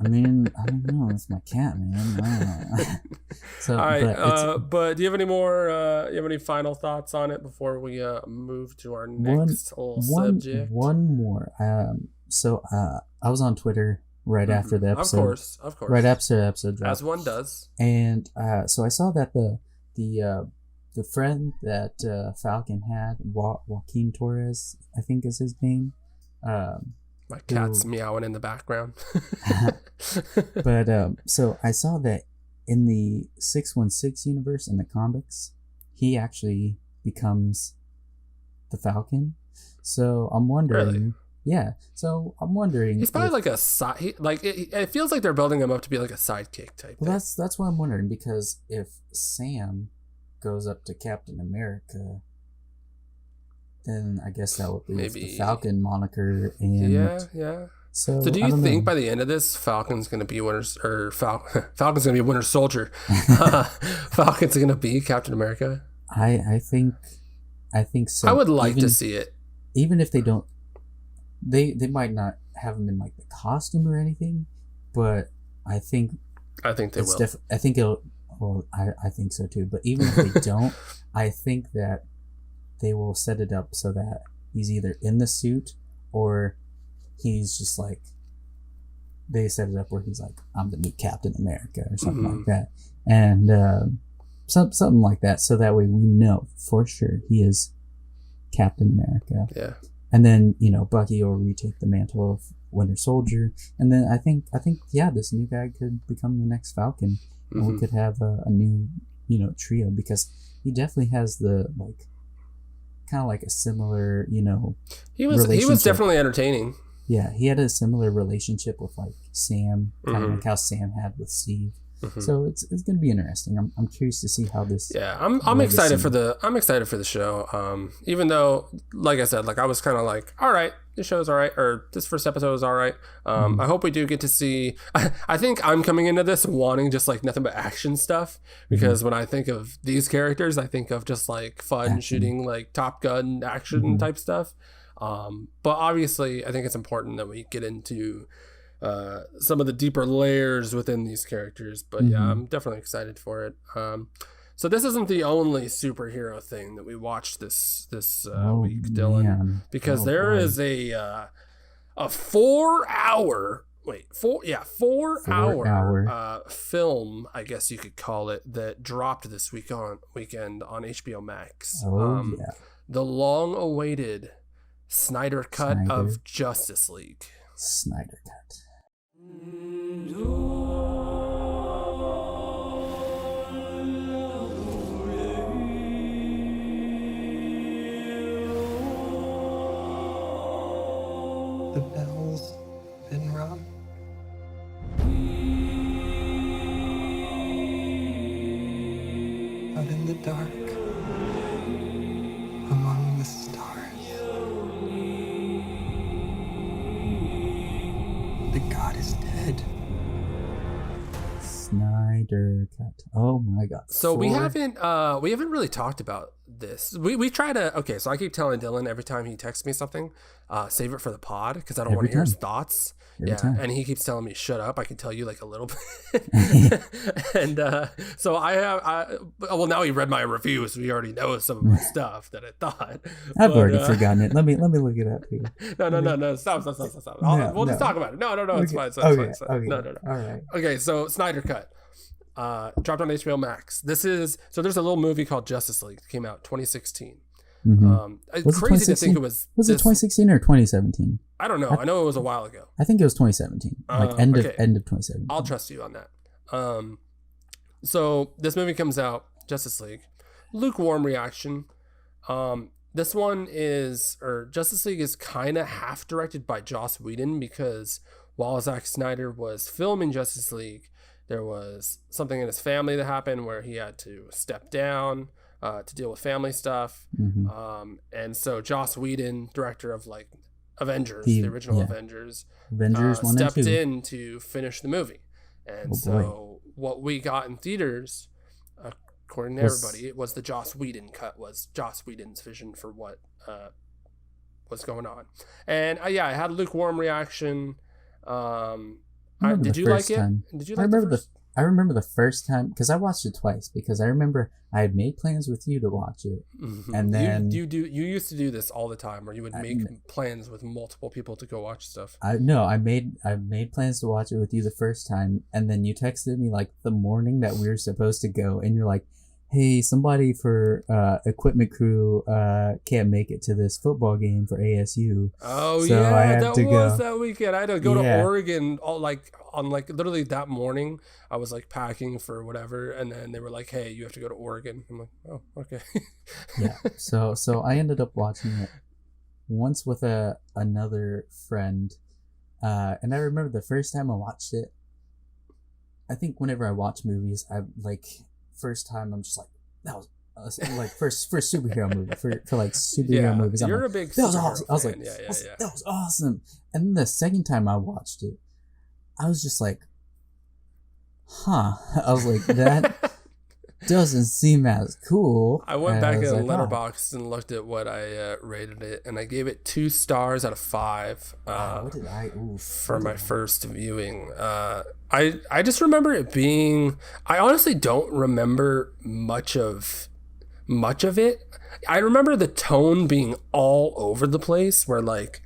I mean, I don't know. It's my cat, man. I don't know. So, all right, but do you have any more? You have any final thoughts on it before we move to our next subject? One more. So I was on Twitter right after the episode. Of course. Right after the episode dropped. As one does. And so I saw that the friend that Falcon had, Joaquin Torres, I think is his name. My cat's meowing in the background. But so I saw that in the 616 universe in the comics, he actually becomes the Falcon. So I'm wondering. Really? Yeah. So I'm wondering. He's probably like a side. Like it feels like they're building him up to be like a sidekick type. Well, that's what I'm wondering, because if Sam goes up to Captain America, then I guess that would be the Falcon moniker. And yeah. So do you think by the end of this, Falcon's going to be Falcon's going to be Winter Soldier? Falcon's going to be Captain America? I think so. I would like to see it. Even if they don't, they might not have him in like the costume or anything, but I think they will. I think it'll. Well, I think so too. But even if they don't, I think that they will set it up so that he's either in the suit or he's just like, they set it up where he's like, I'm the new Captain America or something like that. And something like that. So that way we know for sure he is Captain America. Yeah. And then, Bucky will retake the mantle of Winter Soldier. And then I think, this new guy could become the next Falcon. And we could have a new, trio, because he definitely has the, like, kind of like a similar, he was definitely entertaining. Yeah, he had a similar relationship with like Sam, kind of like how Sam had with Steve. So it's going to be interesting. I'm curious to see how this. Yeah, I'm excited for the show. Even though, like I said, like I was kind of like, all right, this show's all right, or this first episode is all right. I hope we do get to see. I think I'm coming into this wanting just like nothing but action stuff, because when I think of these characters, I think of just like fun shooting, like Top Gun action type stuff. But obviously, I think it's important that we get into some of the deeper layers within these characters. But yeah, I'm definitely excited for it. So this isn't the only superhero thing that we watched this week, Dylan, because there is a 4 hour film, I guess you could call it, that dropped this weekend on HBO Max. The long awaited Snyder cut of Justice League. Snyder cut. The bell's been rung. Out in the dark, among the stars, the god is dead. Snyder cut. Oh my god. So we haven't really talked about this. We try to. Okay, so I keep telling Dylan every time he texts me something, save it for the pod, because I don't want to hear his thoughts. Every time. And he keeps telling me, shut up, I can tell you like a little bit. And so well, now he read my review, so he already knows some of my stuff that I thought. I've already forgotten it. Let me look it up here. No, stop. We'll just talk about it. No, it's fine. Okay. No. All right. Okay, so Snyder cut. Dropped on HBO Max. There's a little movie called Justice League. It came out 2016. It's crazy to think it was. Was it 2016 or 2017? I don't know. I know it was a while ago. I think it was 2017, like end of 2017. I'll trust you on that. So this movie comes out, Justice League, lukewarm reaction. This one Justice League is kind of half directed by Joss Whedon, because while Zack Snyder was filming Justice League, there was something in his family that happened where he had to step down to deal with family stuff. And so Joss Whedon, director of like Avengers, the original Avengers 1 stepped and 2. In to finish the movie. And what we got in theaters, according to everybody, it was the Joss Whedon cut, was Joss Whedon's vision for what was going on. And I had a lukewarm reaction. Did you like it? Did you like it? I remember the first time, because I watched it twice, because I remember I had made plans with you to watch it. And then you used to do this all the time, where you would make plans with multiple people to go watch stuff. I made plans to watch it with you the first time, and then you texted me like the morning that we were supposed to go, and you're like, hey, somebody for equipment crew can't make it to this football game for ASU. Oh so I yeah, have that to was go. that weekend. I had to go to Yeah. Oregon all like on like literally that morning. I was like packing for whatever, and then they were like, "Hey, you have to go to Oregon." I'm like, "Oh, okay." Yeah. So I ended up watching it once with another friend. And I remember the first time I watched it, I think whenever I watch movies, I like first time I'm just like, that was like first superhero movie for like superhero Yeah, movies. I'm you're like, a big that was superhero awesome. I was like, fan. Yeah, yeah, yeah. that was awesome. And then the second time I watched it, I was just like, huh. I was like, that doesn't seem as cool. I went back in as I thought. Letterboxd and looked at what I rated it, and I gave it 2 stars out of 5. What did I? For my first viewing. I just remember it being. I honestly don't remember much of it. I remember the tone being all over the place, where like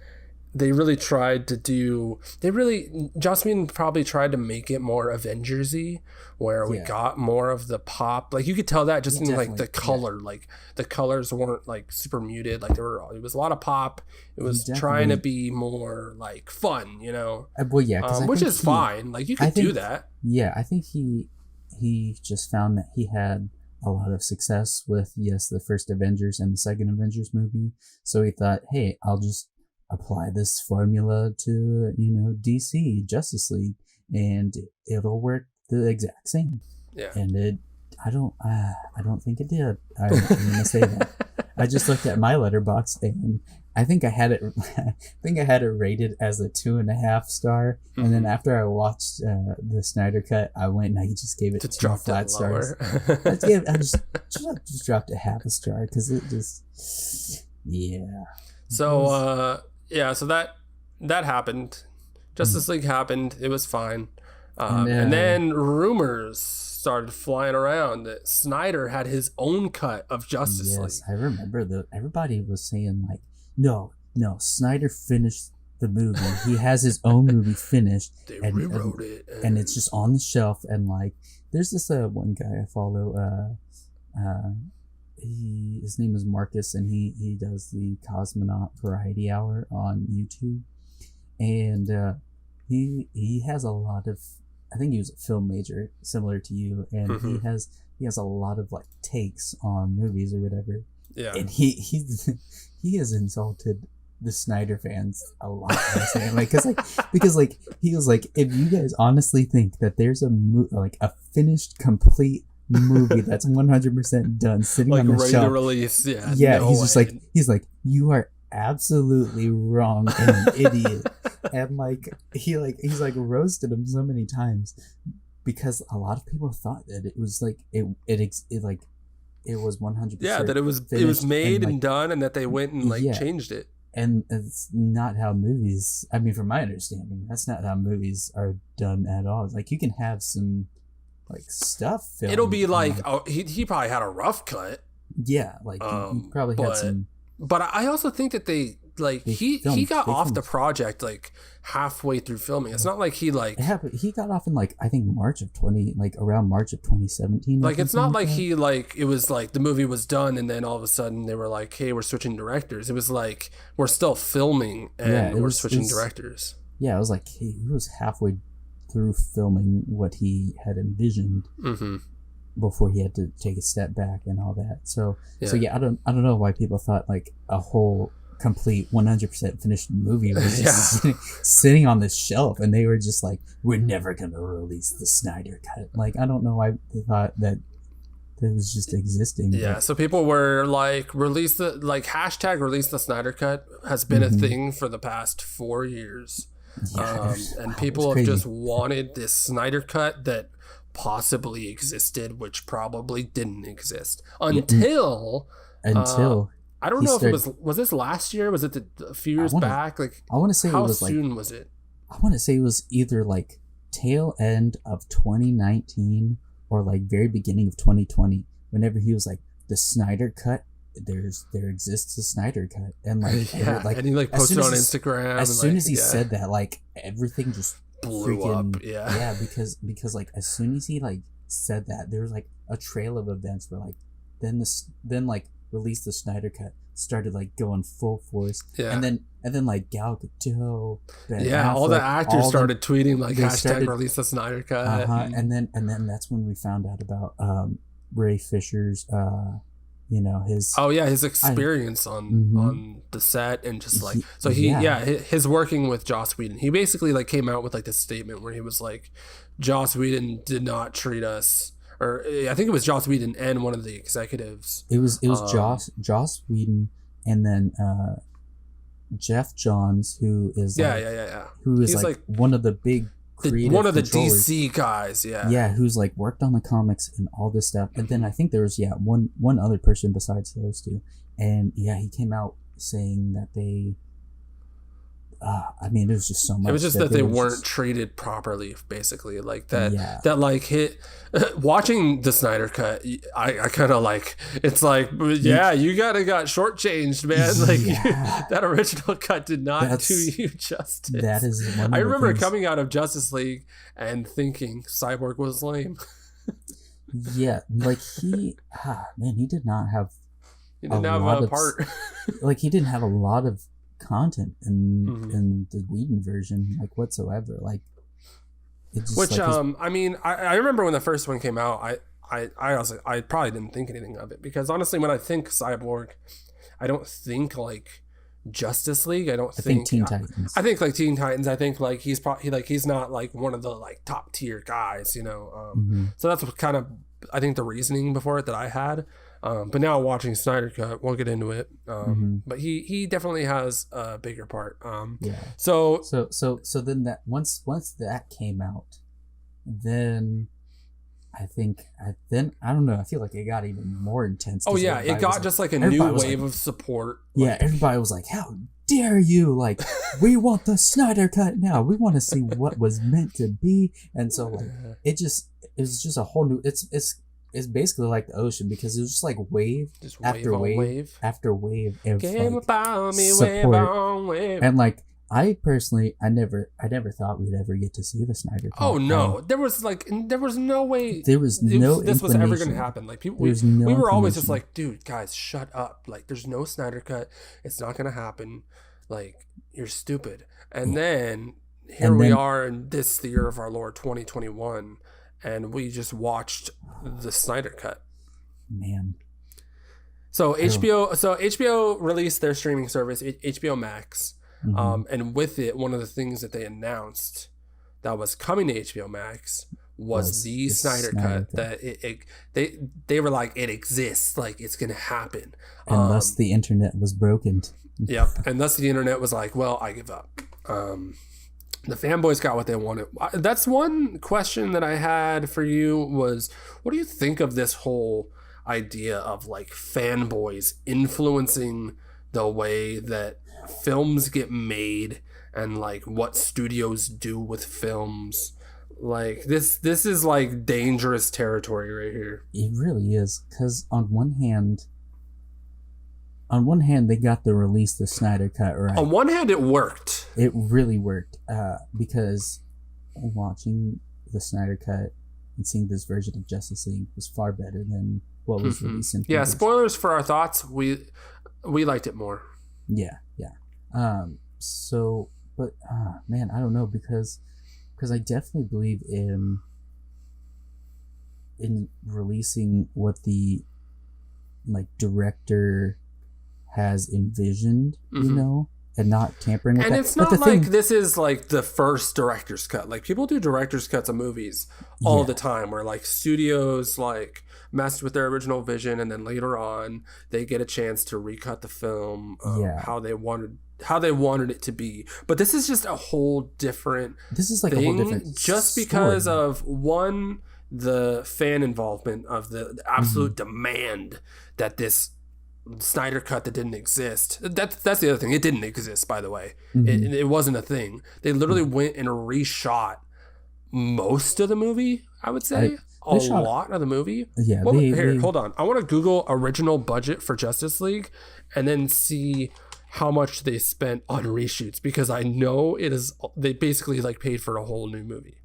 they really tried to do. Joss Whedon probably tried to make it more Avengers-y, where we got more of the pop. Like you could tell that just in like the color. Like the colors weren't like super muted. Like it was a lot of pop. It was trying to be more like fun, you know. Well, yeah, which is fine. Like you could do that. Yeah, I think he just found that he had a lot of success with the first Avengers and the second Avengers movie. So he thought, hey, I'll just apply this formula to DC Justice League, and it'll work the exact same. Yeah. And I don't think it did. I'm gonna say that. I just looked at my Letterboxd and I think I had it. Rated as a 2.5 star, and then after I watched the Snyder cut, I went and I just gave it 2 flat stars. I just dropped it half a star because it just So so that happened. Justice League happened. It was fine, and then rumors started flying around that Snyder had his own cut of Justice League. I remember that everybody was saying like, no, Snyder finished the movie. He has his own movie finished. They rewrote it, and it's just on the shelf. And like, there's this one guy I follow. His name is Marcus, and he does the Cosmonaut Variety Hour on YouTube, and he has a lot of. I think he was a film major, similar to you, and he has a lot of like takes on movies or whatever. Yeah, and he has insulted the Snyder fans a lot. Because he was like, if you guys honestly think that there's a finished complete movie that's 100% done sitting like on the ready shelf to release, he's like you are absolutely wrong and an idiot. And he's roasted him so many times because a lot of people thought that it was like it was 100%. Yeah, that it was made and done, and that they went and changed it. And it's not how movies. I mean, from my understanding, that's not how movies are done at all. It's like you can have some like stuff filmed. It'll be like he probably had a rough cut. Yeah, like he probably had some. But I also think that he got off the project like halfway through filming. It's not like he got off in I think around March of 2017. Like it's not like he it was like the movie was done and then all of a sudden they were like, hey, we're switching directors. It was like we're still filming and we're switching directors. Yeah, it was like he was halfway through filming what he had envisioned. Before he had to take a step back and all that. So I don't know why people thought like a whole complete 100% finished movie was just sitting on this shelf, and they were just like, we're never gonna release the Snyder cut. Like, I don't know why they thought that it was just existing. Yeah, so people were like, release the Snyder cut has been a thing for the past 4 years. And people have just wanted this Snyder cut that possibly existed, which probably didn't exist until I don't know if it was this last year, was it a few years back? Like I want to say how it was soon was it? I want to say it was either like tail end of 2019 or like very beginning of 2020. Whenever he was like, the Snyder cut, there exists a Snyder cut, and and he posted on Instagram. As soon as he said that, like everything just blew up. Because like as soon as he said that there was like a trail of events where like then like release the Snyder Cut started like going full force, and then like Gal Gadot, Ben Affleck, all the actors started tweeting like started, release the Snyder Cut, and then that's when we found out about Ray Fisher's his experience on the set, and just like his working with Joss Whedon. He basically like came out with like this statement where he was like, Joss Whedon did not treat us, or I think it was Joss Whedon and one of the executives. It was Joss Whedon, and then Jeff Johns, who is who is like one of the big one of the DC guys, who's like worked on the comics and all this stuff. And then I think there was one other person besides those two, and he came out saying that they it was just so much. It was just that they weren't treated properly, basically. Like that. That like watching the Snyder Cut, I kind of like. It's like, you got shortchanged, man. Like that original cut did not do you justice. That is one. I remember coming out of Justice League and thinking Cyborg was lame. Like he did not have. He didn't have a part. Like he didn't have a lot of content in the Whedon version, like whatsoever. Like it just, which I remember when the first one came out, I probably didn't think anything of it, because honestly when I think Cyborg, I don't think like Justice League. I think Teen Titans. I think like Teen Titans. I think like he's probably he's not like one of the like top tier guys, so that's what kind of I think the reasoning before it that I had. But now watching Snyder Cut, we'll get into it. But he definitely has a bigger part. So then that once that came out, then I don't know. I feel like it got even more intense. Oh yeah, it got just like a new wave of support. Yeah, everybody was like, "How dare you! Like, we want the Snyder Cut now. We want to see what was meant to be." And so like it's just a whole new. It's basically like the ocean, because it was just like wave after wave after wave of support. And like I personally, I never thought we'd ever get to see the Snyder Cut. Oh no, there was no way. There was no this was ever going to happen. Like people, we were always just like, dude, guys, shut up. Like there's no Snyder Cut. It's not going to happen. Like you're stupid. And then we are in this year of our Lord 2021. And we just watched the Snyder Cut. Man. So HBO released their streaming service, HBO Max. And with it, one of the things that they announced that was coming to HBO Max was the Snyder Cut. That they were like, it exists, like it's gonna happen. And thus the internet was broken. Yep. And thus the internet was like, well, I give up. The fanboys got what they wanted. That's one question that I had for you was, what do you think of this whole idea of like fanboys influencing the way that films get made and like what studios do with films? Like this is like dangerous territory right here. It really is, because on one hand, they got the release the Snyder Cut right. On one hand, it worked. It really worked, because watching the Snyder Cut and seeing this version of Justice League was far better than what was released in theaters. Yeah, spoilers for our thoughts. We liked it more. Yeah. So, but man, I don't know, because I definitely believe in releasing what the like director has envisioned, and not tampering with and that. It's not like this is like the first director's cut. Like people do director's cuts of movies all the time, where like studios like messed with their original vision, and then later on they get a chance to recut the film how they wanted it to be. But this is just a whole different. This is like a whole different just story. Because of one, the fan involvement of the absolute demand that this Snyder Cut that didn't exist. That's the other thing. It didn't exist, by the way. It wasn't a thing. They literally went and reshot most of the movie, I would say. A lot of the movie. Yeah. Hold on. I want to Google original budget for Justice League and then see how much they spent on reshoots, because I know they basically like paid for a whole new movie.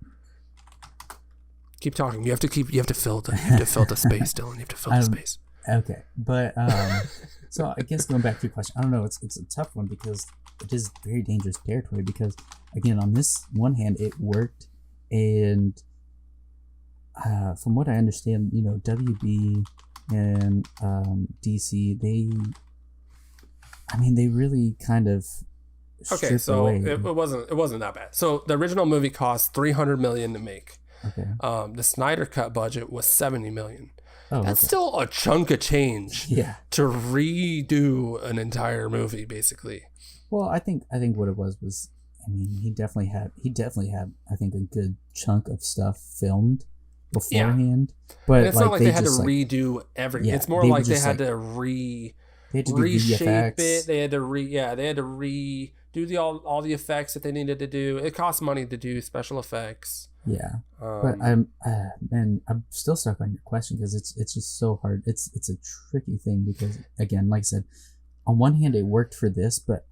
Keep talking. You have to fill the space, Dylan. You have to fill the space. Okay, but so I guess going back to your question, I don't know. It's a tough one because it is very dangerous territory. Because again, on this one hand, it worked, and from what I understand, WB and DC, they really kind of okay. So it wasn't that bad. So the original movie cost $300 million to make. Okay. The Snyder Cut budget was $70 million. Oh, that's still a chunk of change. Yeah. To redo an entire movie, basically. Well, I think what it was, he definitely had, I think, a good chunk of stuff filmed beforehand. Yeah. But and it's not like they had to redo everything. Yeah, it's more like they had to reshape it. They had to redo all the effects that they needed to do. It costs money to do special effects. Yeah, but I'm still stuck on your question because it's just so hard. It's a tricky thing because, again, like I said, on one hand it worked for this, but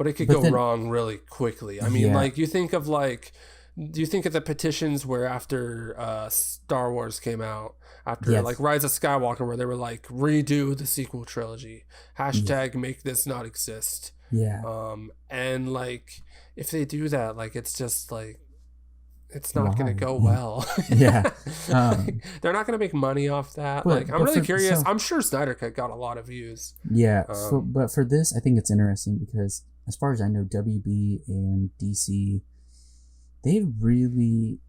it could go wrong really quickly. Like you think of do you think of the petitions where after Star Wars came out, after like Rise of Skywalker, where they were like, redo the sequel trilogy, # make this not exist. Yeah. And like if they do that, like it's just like it's not going to go well. Yeah. They're not going to make money off that. I'm really curious. I'm sure Snyder Cut got a lot of views. Yeah. But for this, I think it's interesting because as far as I know, WB and DC, they really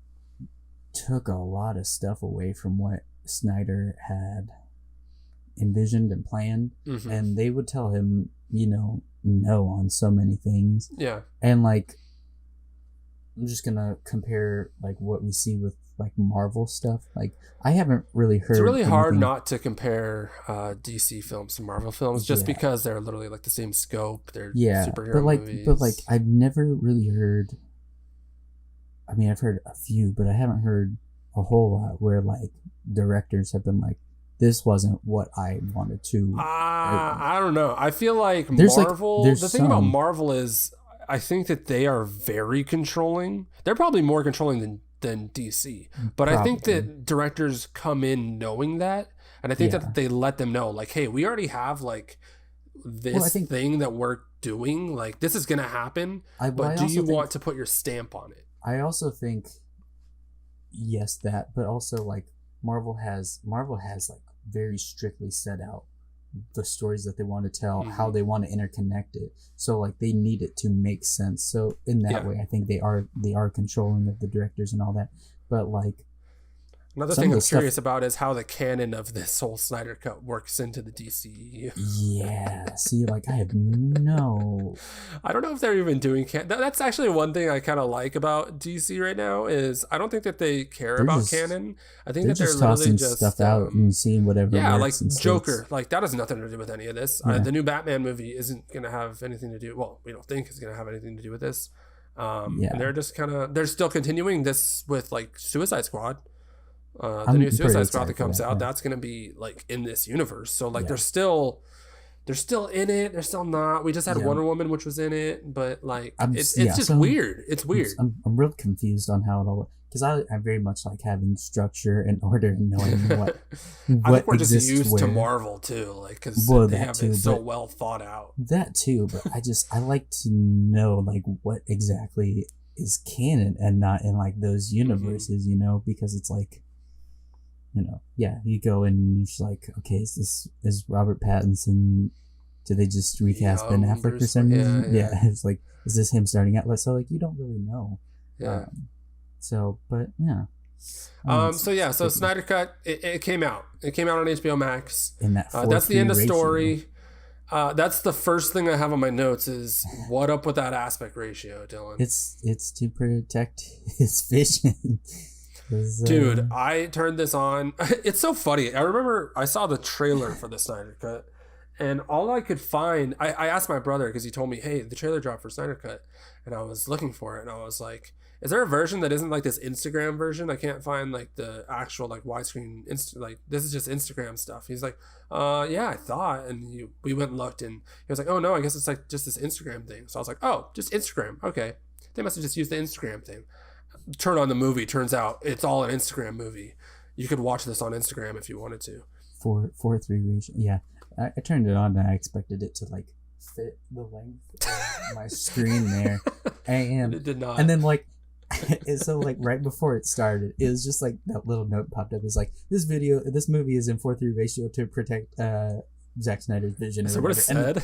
took a lot of stuff away from what Snyder had envisioned and planned. Mm-hmm. And they would tell him, no on so many things. Yeah. And I'm just gonna compare what we see with Marvel stuff. I haven't really heard. It's really hard not to compare DC films to Marvel films, just because they're literally the same scope. They're superhero movies. But I've never really heard. I've heard a few, but I haven't heard a whole lot where directors have been this wasn't what I wanted to. I don't know. I feel like Marvel. The thing about Marvel is, I think that they are very controlling. They're probably more controlling than DC. But I think that directors come in knowing that. And I think that they let them know, hey, we already have this thing that we're doing. This is going to happen. But do you want to put your stamp on it? I also think, yes, that. But also, Marvel has very strictly set out the stories that they want to tell, how they want to interconnect it. So they need it to make sense. So in that way, I think they are controlling of the directors and all that. But another thing I'm curious about is how the canon of this whole Snyder Cut works into the DCEU. Yeah. See, I have no... I don't know if they're even doing canon. That's actually one thing I kind of like about DC right now is I don't think that they care about canon. I think that they're literally just stuff out and seeing whatever. Yeah, Joker. That has nothing to do with any of this. Yeah. The new Batman movie isn't going to have anything to do... Well, we don't think it's going to have anything to do with this. And they're just they're still continuing this with Suicide Squad. The new Suicide Squad that comes out, that's going to be in this universe. So they're still in it. They're still not. We just had Wonder Woman, which was in it, but it's just weird. It's weird. I'm real confused on how it all, because I very much like having structure and order and knowing what I think we're just used to Marvel too, because they have it so well thought out. That too, but I like to know what exactly is canon and not in those universes, because it's you go and you're just okay, is Robert Pattinson? Did they just recast Ben Affleck for some reason? Yeah. It's is this him starting out? So you don't really know. Yeah. But yeah. So Snyder Cut, it came out. It came out on HBO Max. In that that's the end of story. That's the first thing I have on my notes is what up with that aspect ratio, Dylan? It's to protect his vision. Dude, I turned this on. It's so funny. I remember I saw the trailer for the Snyder Cut, and all I could find, I asked my brother because he told me, hey, the trailer dropped for Snyder Cut, and I was looking for it, and I was like, is there a version that isn't this Instagram version? I can't find the actual widescreen this is just Instagram stuff. He's like, yeah, I thought, and we went and looked, and he was like, oh no, I guess it's just this Instagram thing. So I was like, oh, just Instagram, okay. They must have just used the Instagram thing. turn on the movie. Turns out it's all an Instagram movie. You could watch this on Instagram if you wanted to. 4:3 ratio. Yeah, I turned it on and I expected it to like fit the length of my screen there, and it did not. And then like, so like right before it started, it was just like that little note popped up. It's like this movie is in 4:3 ratio to protect Zack Snyder's vision. So what it said.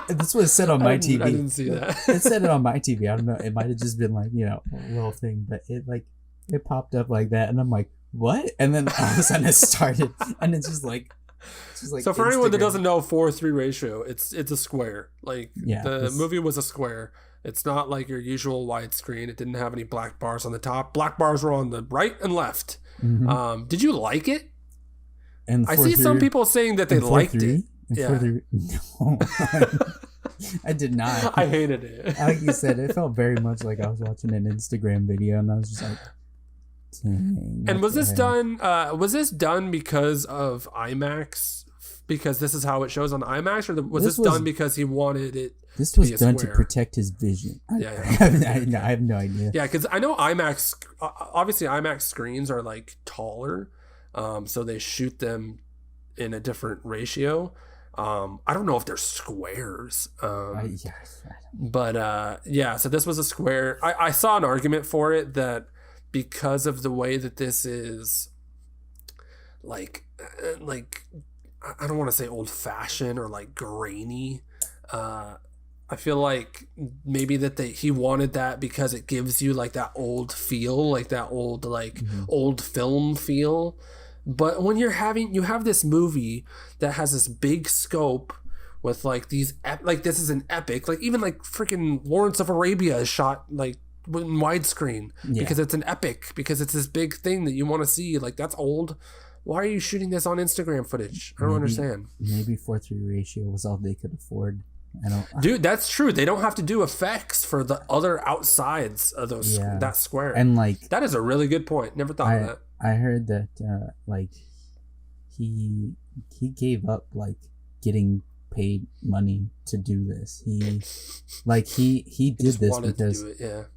And this was said on my TV. I didn't see that. It said it on my TV. I don't know. It might have just been like, you know, a little thing, but it popped up like that, and I'm like, what? And then all of a sudden it started, and it's just like so for anyone that doesn't know 4:3 ratio, it's a square. Like the movie was a square. It's not like your usual widescreen. It didn't have any black bars on the top. Black bars were on the right and left. Mm-hmm. Did you like it? And I see some people saying that they liked it. Yeah. No, I did not. I hated it. Like you said, it felt very much like I was watching an Instagram video, and I was just like, dang. And was this done? Was this done because of IMAX? Because this is how it shows on IMAX, or was this done because he wanted it? This was done to protect his vision. I have no idea. Yeah, because I know IMAX. Obviously, IMAX screens are like taller, so they shoot them in a different ratio. I don't know if they're squares. But so this was a square. I saw an argument for it that because of the way that this is like I don't want to say old fashioned or like grainy. I feel like maybe that he wanted that because it gives you like that old feel, like that old old film feel. But when you have this movie that has this big scope with like these like this is an epic, like even like freaking Lawrence of Arabia is shot like in widescreen because it's an epic, because it's this big thing that you want to see. Like that's old. Why are you shooting this on Instagram footage? I don't understand. Maybe 4:3 ratio was all they could afford. Dude, that's true. They don't have to do effects for the other outsides of those that square. And like that is a really good point. Never thought of that. I heard that like he gave up like getting paid money to do this. He did this because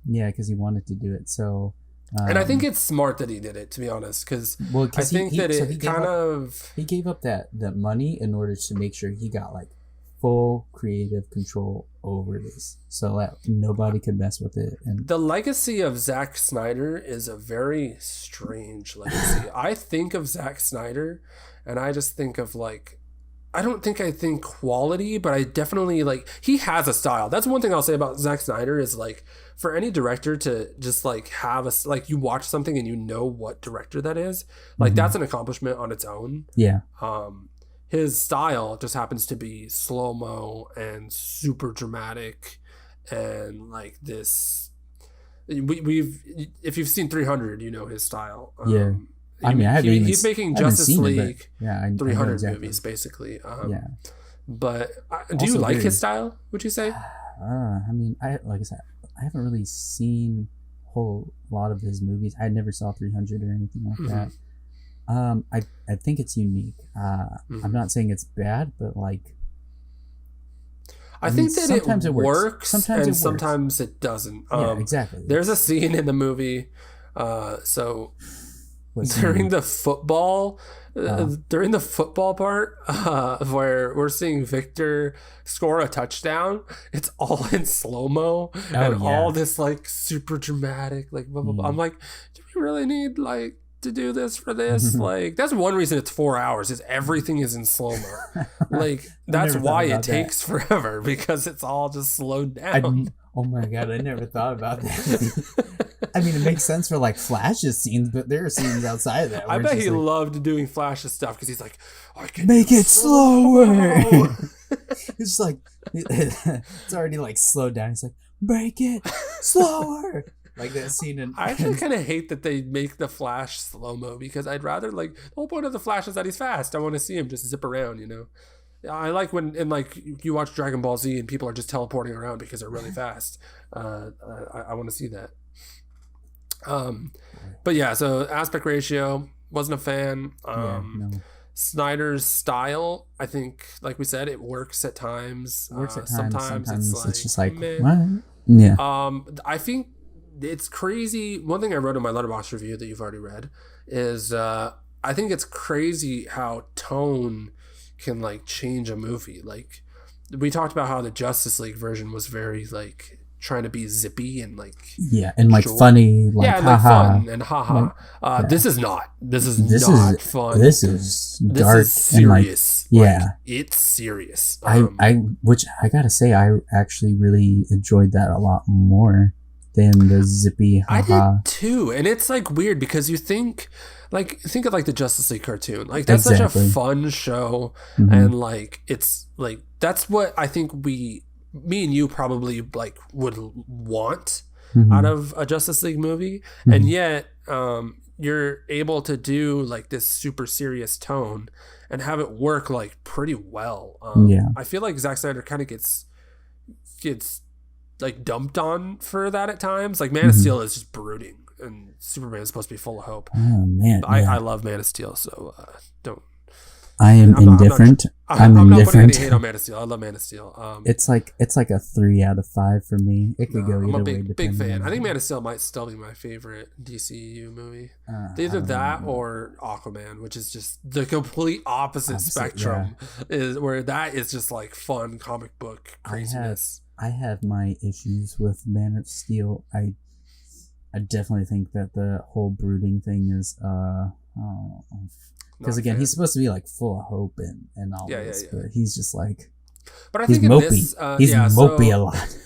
because he wanted to do it. So and I think it's smart that he did it, to be honest, because I think he gave up that money in order to make sure he got like full creative control over this, so that nobody could mess with it. And the legacy of Zack Snyder is a very strange legacy. I think of Zack Snyder and I just think of like, I think quality, but I definitely like, he has a style. That's one thing I'll say about Zack Snyder is like, for any director to just like have like you watch something and you know what director that is, like that's an accomplishment on its own. Yeah. His style just happens to be slow-mo and super dramatic, and like this. If you've seen 300, you know his style. I mean, he's making Justice League 300 exactly. movies basically. But do you like his style? Would you say? I mean, like I said, I haven't really seen a whole lot of his movies. I never saw 300 or anything like that. I think it's unique. I'm not saying it's bad, but like I think that sometimes it works and sometimes it doesn't. Exactly. There's a scene in the movie during the football part where we're seeing Victor score a touchdown. It's all in slow-mo all this like super dramatic like blah, blah, blah. I'm like, do we really need like to do this for this? Like that's one reason it's 4 hours is everything is in slow-mo. Like that's why it takes forever, because it's all just slowed down. Oh my god, I never thought about that. I mean, it makes sense for like Flash's scenes, but there are scenes outside of that. I bet he loved doing Flash's stuff because he's like, I can make it slower. It's like it's already like slowed down. He's like, make it slower. Like that scene in. I actually kind of hate that they make the Flash slow-mo, because I'd rather like the whole point of the Flash is that he's fast. I want to see him just zip around, you know. I like when like you watch Dragon Ball Z and people are just teleporting around because they're really fast. I want to see that. But yeah, so aspect ratio, wasn't a fan. No. Snyder's style, I think, like we said, it works at times. Sometimes it's it's just like, meh. what? Yeah. I think it's crazy. One thing I wrote in my Letterboxd review that you've already read is I think it's crazy how tone can like change a movie. Like we talked about how the Justice League version was very like trying to be zippy and like and like funny, like yeah, and like fun and haha. This is not. This is not fun. This is dark. This is serious. And like, it's serious. Which I gotta say, I actually really enjoyed that a lot more than the zippy haha. I did too, and it's like weird because you think of like the Justice League cartoon. Like that's such a fun show, and like it's like that's what I think me and you probably like would want out of a Justice League movie, and yet you're able to do like this super serious tone and have it work like pretty well. I feel like Zack Snyder kind of gets like dumped on for that at times. Like Man of Steel is just brooding, and Superman is supposed to be full of hope. Oh man, I love Man of Steel, so don't. I am indifferent. I'm not putting any hate on Man of Steel. I love Man of Steel. It's like a 3 out of 5 for me. It could go either way. I'm a big fan. I think Man of Steel might still be my favorite DCU movie. Either that or Aquaman, which is just the complete opposite spectrum. Is where that is just like fun comic book craziness. I have my issues with Man of Steel. I definitely think that the whole brooding thing is because again, he's supposed to be like full of hope and all this, but he's just like, but I think in mopey. This, he's mopey a lot.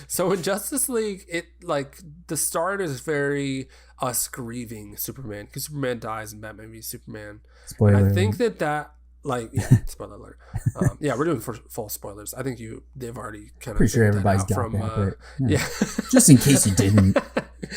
So in Justice League, it like the start is very us grieving Superman because Superman dies in Batman v Superman. Spoiler. And I think that like spoiler alert. We're doing full spoilers. I think they've already kind of pretty sure everybody's got that, but just in case you didn't.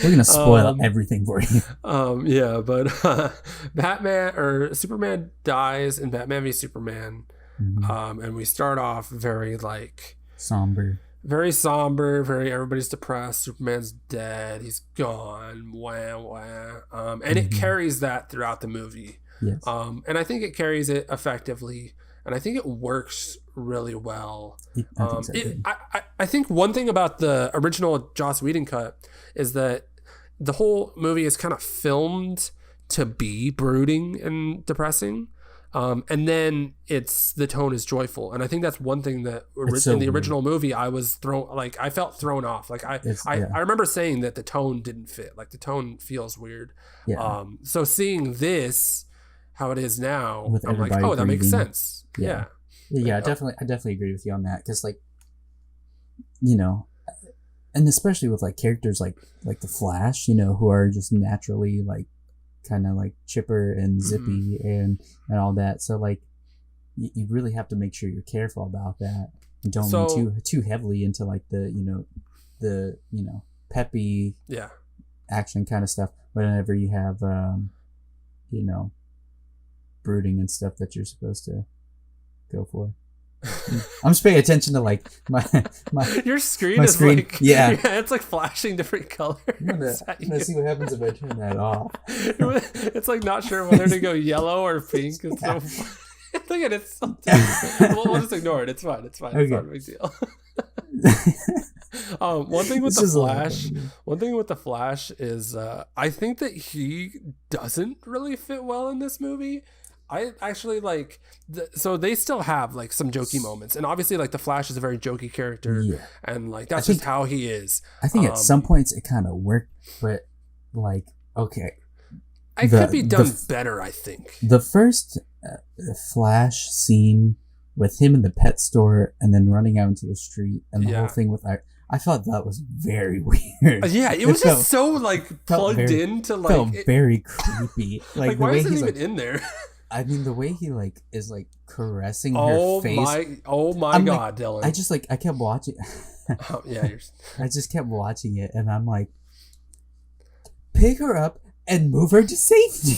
We're gonna spoil everything for you. But Batman or Superman dies in Batman v Superman, and we start off very like somber, very everybody's depressed. Superman's dead. He's gone. Wah wah. And it carries that throughout the movie. Yes. And I think it carries it effectively, and I think it works really well. I think one thing about the original Joss Whedon cut is that the whole movie is kind of filmed to be brooding and depressing, and then the tone is joyful, and I think that's one thing that in the original movie I felt thrown off. Like I remember saying that the tone didn't fit. Like the tone feels weird. Yeah. So seeing this, how it is now, with I'm like, oh, that makes sense. Yeah. I definitely agree with you on that, because like, you know, and especially with like characters like the Flash, you know, who are just naturally like kind of like chipper and zippy and all that. So like you really have to make sure you're careful about that and don't lean too heavily into like the peppy action kind of stuff whenever you have brooding and stuff that you're supposed to go for. I'm just paying attention to like my your screen is like it's like flashing different colors. I'm gonna see what happens if I turn that off. It's like not sure whether to go yellow or pink. It's so look at it. We'll just ignore it. It's fine. It's fine. Okay. It's not a big deal. One thing with the Flash is I think that he doesn't really fit well in this movie. I actually like so they still have like some jokey moments, and obviously like the Flash is a very jokey character, and like that's just how he is. I think at some points it kind of worked, but like okay, it could be done better. I think the first Flash scene with him in the pet store and then running out into the street and the whole thing with I thought that was very weird. It was just so like plugged into like felt very creepy. Like why is it even in there? I mean, the way he like is like caressing her face. Oh my God, Dylan! I kept watching. I just kept watching it, and I'm like, pick her up and move her to safety.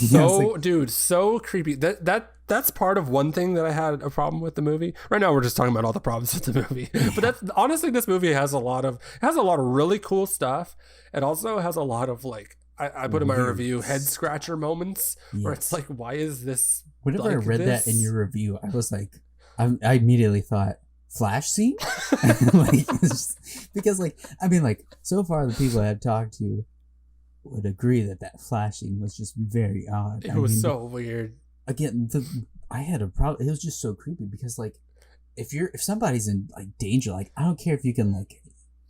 So creepy. That's part of one thing that I had a problem with the movie. Right now, we're just talking about all the problems with the movie. But that's honestly, this movie has a lot of really cool stuff. It also has a lot of like. I put in my review head scratcher moments where it's like, why is this? Whenever like I read that in your review, I was like, I immediately thought Flash scene, like because like I mean like so far the people I've talked to would agree that flashing was just very odd. It was so weird. Again, I had a problem. It was just so creepy because like if somebody's in like danger, like I don't care if you can like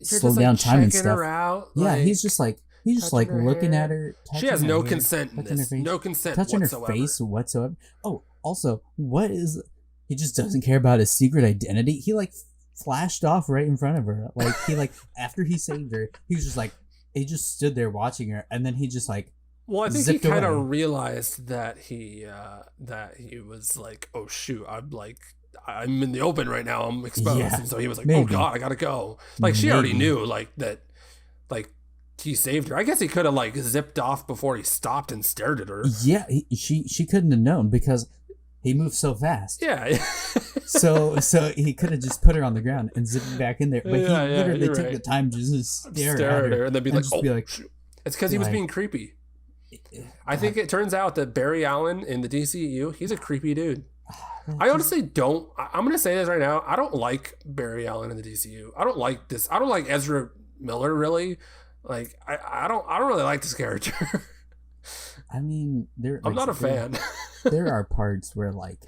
slow down time and stuff. Her out, yeah, he's just like looking at her. She has no consent in this. No consent touching whatsoever. her face whatsoever. Oh, also, what is? He just doesn't care about his secret identity. He like flashed off right in front of her. Like he like after he saved her, he was just like he just stood there watching her, and then he just like. Well, I think he kind of realized that he was like, oh shoot, I'm in the open right now. I'm exposed, and so he was like, oh god, I gotta go. Like she already knew like that, like he saved her. I guess he could have like zipped off before he stopped and stared at her. Yeah, she couldn't have known because he moved so fast. Yeah. so he could have just put her on the ground and zipped back in there, but he literally took the time to just stare at her and then be like, oh, shoot. It's because he was being creepy. I think it turns out that Barry Allen in the DCEU, he's a creepy dude. I honestly don't. I'm gonna say this right now. I don't like Barry Allen in the DCU. I don't like this. I don't like Ezra Miller really. Like I don't really like this character. I mean, I'm not a fan. There are parts where like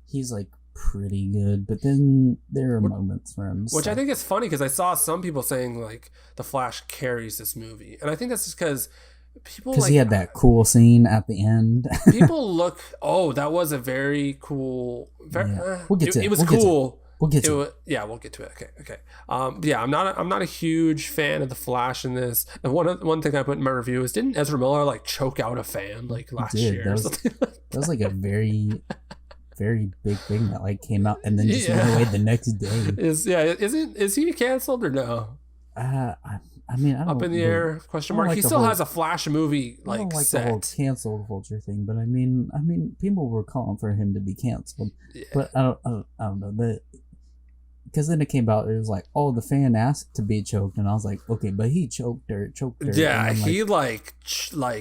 he's like pretty good, but then there are moments where I'm. Which I think is funny because I saw some people saying like the Flash carries this movie, and I think that's just because. Because he had that cool scene at the end. People look. Oh, that was a very cool. We'll get to it. It was cool. We'll get to it. Yeah, we'll get to it. Okay. Yeah, I'm not a huge fan of the Flash in this. And one thing I put in my review is, didn't Ezra Miller like choke out a fan like last year? That was like a very, very big thing that like came out and then just went away the next day. Is he canceled or no? I mean, I don't up in the air question mark. He still has a Flash movie I don't like set. the whole cancel culture thing, but I mean, people were calling for him to be canceled, but I don't know because then it came out. It was like, oh, the fan asked to be choked, and I was like, okay, but he choked her. Yeah, he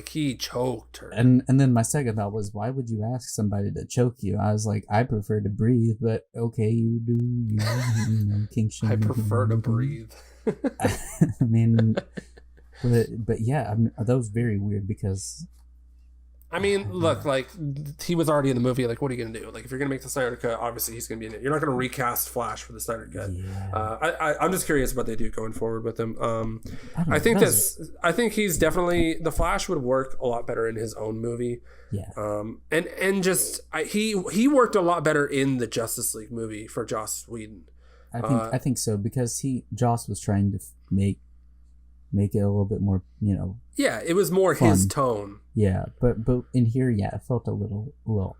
he choked her. And then my second thought was, why would you ask somebody to choke you? I was like, I prefer to breathe, but okay, you do, you know, kink shame. I prefer to breathe. I mean, but yeah, I mean, that was very weird because. I mean, look, like he was already in the movie. Like, what are you gonna do? Like, if you're gonna make the Snyder Cut, obviously he's gonna be in it. You're not gonna recast Flash for the Snyder Cut. Yeah. I'm just curious what they do going forward with him. I think he's definitely the Flash would work a lot better in his own movie. Yeah. He worked a lot better in the Justice League movie for Joss Whedon. I think so because Joss was trying to make it a little bit more, you know. Yeah, it was more fun. His tone. Yeah, but in here, it felt a little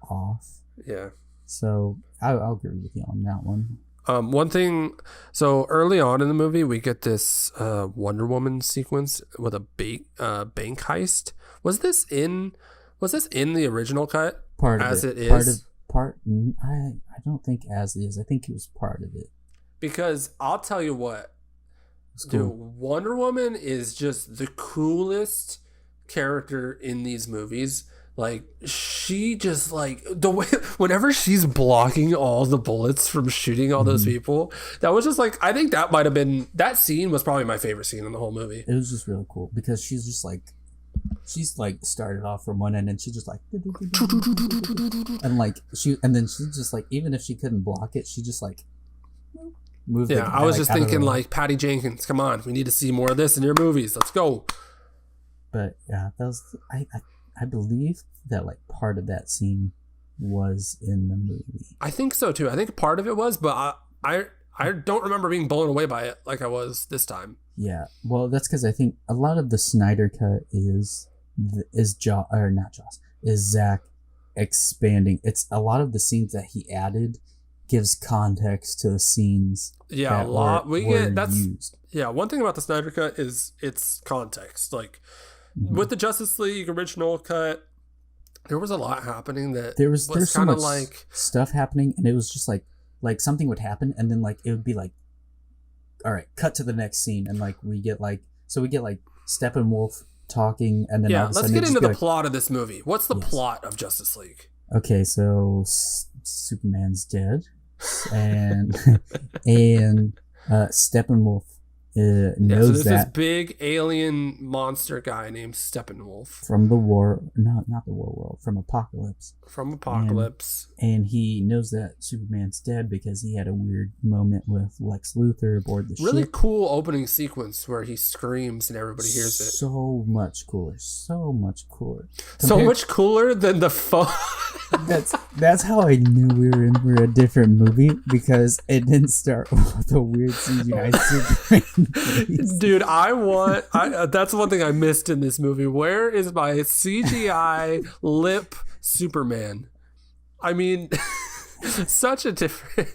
off. Yeah. So I'll agree with you on that one. One thing, so early on in the movie, we get this Wonder Woman sequence with a bank heist. Was this in the original cut? Part of it. I don't think as is. I think it was part of it. Because I'll tell you what, dude, Wonder Woman is just the coolest character in these movies. Like, she just, like, the way, whenever she's blocking all the bullets from shooting all those people, that was just, like, I think that might have been, that scene was probably my favorite scene in the whole movie. It was just really cool because she's just, like, started off from one end and she just, like, and, like, and then she just, like, even if she couldn't block it, she just, like, moved. Yeah, I was just thinking, like, Patty Jenkins, come on, we need to see more of this in your movies. Let's go. But, yeah, that was, I believe that like part of that scene was in the movie. I think so too. I think part of it was, but I don't remember being blown away by it like I was this time. Yeah, well, that's because I think a lot of the Snyder cut is Zack expanding. It's a lot of the scenes that he added gives context to the scenes. Yeah, a lot used. Yeah, one thing about the Snyder cut is its context, like. With the Justice League original cut, there was a lot happening that there's so much like stuff happening, and it was just like something would happen, and then like it would be like, all right, cut to the next scene, and like we get like Steppenwolf talking, and then let's get into the plot of this movie. What's the plot of Justice League? Okay, so Superman's dead, and Steppenwolf So knows there's this that big alien monster guy named Steppenwolf from the war, no, not the war world, from Apocalypse. from Apocalypse. And he knows that Superman's dead because he had a weird moment with Lex Luthor aboard the Really ship. cool opening sequence where he screams and everybody hears it. So much cooler. So much cooler. So much cooler than the phone. That's how I knew we were in for a different movie, because it didn't start with a weird CGI Superman face. Dude, that's one thing I missed in this movie. Where is my CGI lip Superman? I mean, such a different...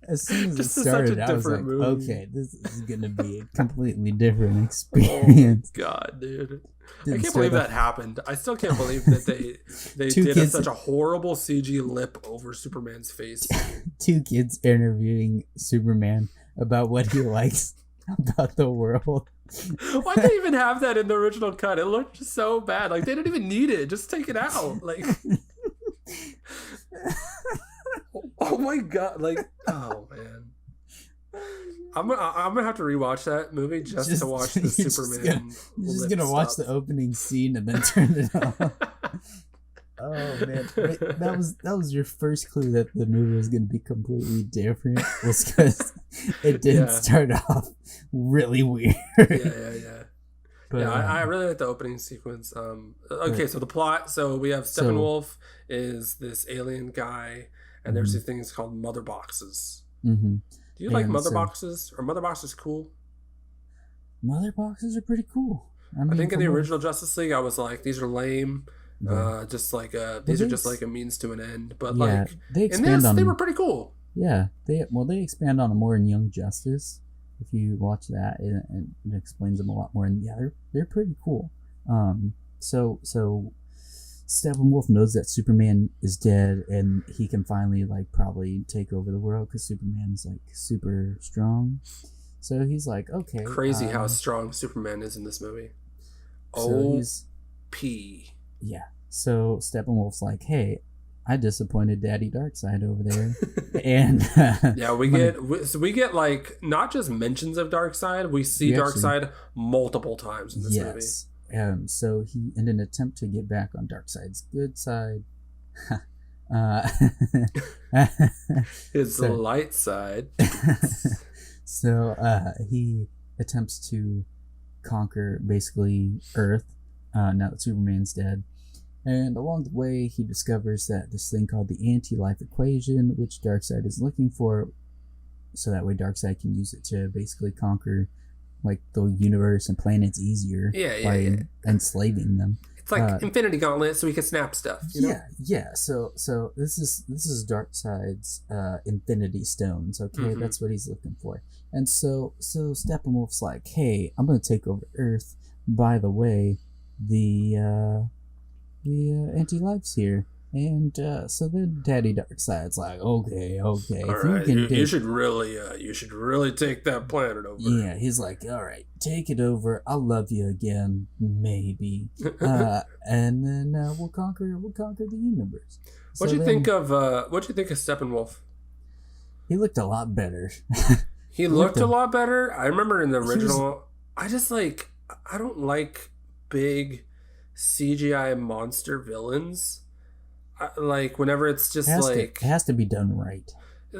As soon as it Just such a started, I was like, different movie. okay, this is going to be a completely different experience. Oh, God, dude. Didn't I can't start believe off- that happened. I still can't believe that they Two did kids- such a horrible CG lip over Superman's face. 2 kids interviewing Superman about what he likes about the world. Why did they even have that in the original cut? It looked so bad. Like, they didn't even need it. Just take it out. Like... Oh my God! Like, oh man, I'm gonna have to rewatch that movie just to watch the you're Superman. You're just gonna watch the opening scene and then turn it off. Oh man, wait, that was your first clue that the movie was gonna be completely different, was because it didn't start off really weird. Yeah. But, yeah, I really like the opening sequence. Okay, so the plot. So we have Steppenwolf is this alien guy, and there's these things called mother boxes. Mm-hmm. Do you like mother boxes? Are mother boxes cool? Mother boxes are pretty cool. I think in the original Justice League, I was like, these are lame. Just like these are just like a means to an end. But like they in this, they were pretty cool. Yeah, they expand on it more in Young Justice. If you watch that, it explains them a lot more, and they're pretty cool. So Steppenwolf knows that Superman is dead, and he can finally like probably take over the world because Superman's like super strong. So he's like, okay, crazy how strong Superman is in this movie. So P. Yeah. So Steppenwolf's like, hey, I disappointed Daddy Darkseid over there, and yeah, we get like not just mentions of Darkseid, we see Darkseid multiple times in this movie. So he, in an attempt to get back on Darkseid's good side, his light side. So he attempts to conquer basically Earth. Now that Superman's dead. And along the way, he discovers that this thing called the anti-life equation, which Darkseid is looking for, so that way Darkseid can use it to basically conquer like the universe and planets easier by enslaving them. It's like Infinity Gauntlet, so we can snap stuff. You know? Yeah. So this is Darkseid's Infinity Stones. Okay, that's what he's looking for. And so Steppenwolf's like, hey, I'm gonna take over Earth. By the way, the anti-life's here, and so then Daddy Darkseid's like, okay, all right, you should really take that planet over. Yeah, he's like, all right, take it over. I'll love you again, maybe, and then we'll conquer the universe. What'd you think of Steppenwolf? He looked a lot better. He looked a lot better. I remember in the original, I don't like big CGI monster villains. Like whenever it's just it has to be done right.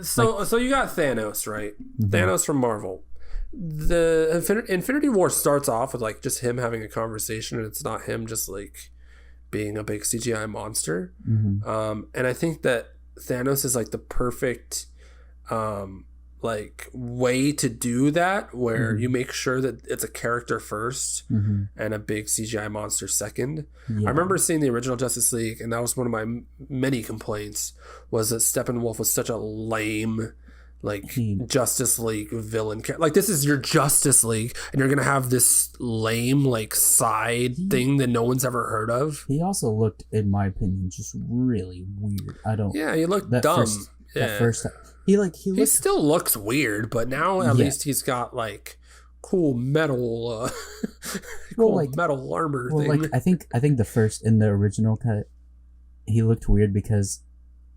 So you got Thanos, right? Mm-hmm. Thanos from Marvel. The Infinity War starts off with like just him having a conversation, and it's not him just like being a big CGI monster. Mm-hmm. And I think that Thanos is like the perfect like way to do that, where you make sure that it's a character first and a big CGI monster second. I remember seeing the original Justice League, and that was one of my many complaints, was that Steppenwolf was such a lame like Justice League villain. Like, this is your Justice League, and you're gonna have this lame like side thing that no one's ever heard of. He also looked, in my opinion, just really weird. He looked dumb. That first time. He still looks weird, but now at least he's got like cool metal metal armor thing. Like I think the first, in the original cut, he looked weird because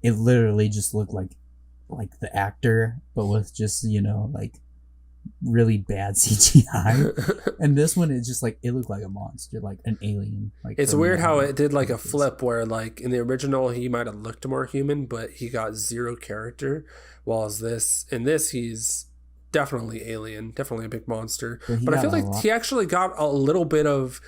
it literally just looked like the actor, but with just, like really bad CGI. And this one, it's just like, it looked like a monster, like an alien. Like it's weird how it did like a flip where like in the original he might have looked more human, but he got zero character, while in this he's definitely alien, definitely a big monster. But I feel like he actually got a little bit of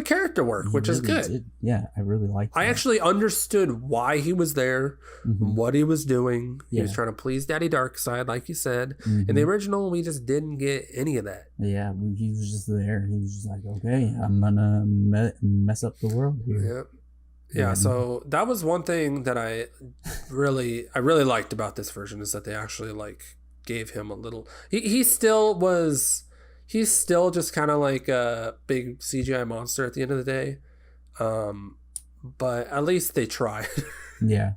character work, which is good. Did. Yeah, I really liked that. I actually understood why he was there, what he was doing. He was trying to please Daddy Darkseid, like you said. In the original, we just didn't get any of that. Yeah, he was just there. He was just like, okay, I'm gonna mess up the world here. Yeah. So that was one thing that I really liked about this version, is that they actually like gave him a little. He's still just kind of like a big CGI monster at the end of the day. But at least they tried. Yeah.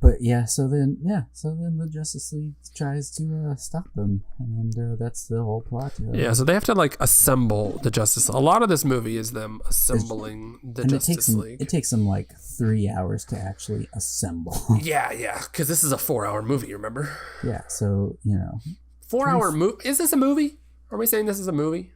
But yeah, so then the Justice League tries to stop them, and that's the whole plot. So they have to like assemble the Justice League. A lot of this movie is them assembling the Justice League. It takes them like 3 hours to actually assemble. Yeah, because this is a 4-hour movie, remember? Yeah, so 4-hour movie? Is this a movie? Are we saying this is a movie?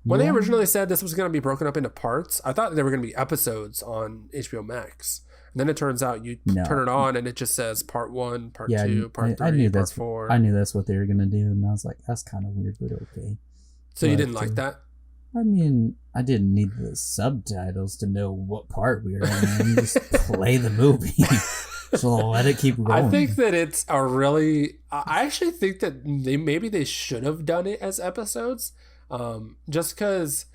When they originally said this was going to be broken up into parts, I thought they were going to be episodes on HBO Max. And then it turns out you turn it on and it just says part 1, part 2, part 3, part 4. I knew that's what they were going to do, and I was like, that's kind of weird, but okay. So you didn't like that? I mean, I didn't need the subtitles to know what part we were in. Just play the movie. So let it keep going. I think that it's a really... I actually think that maybe they should have done it as episodes. Just because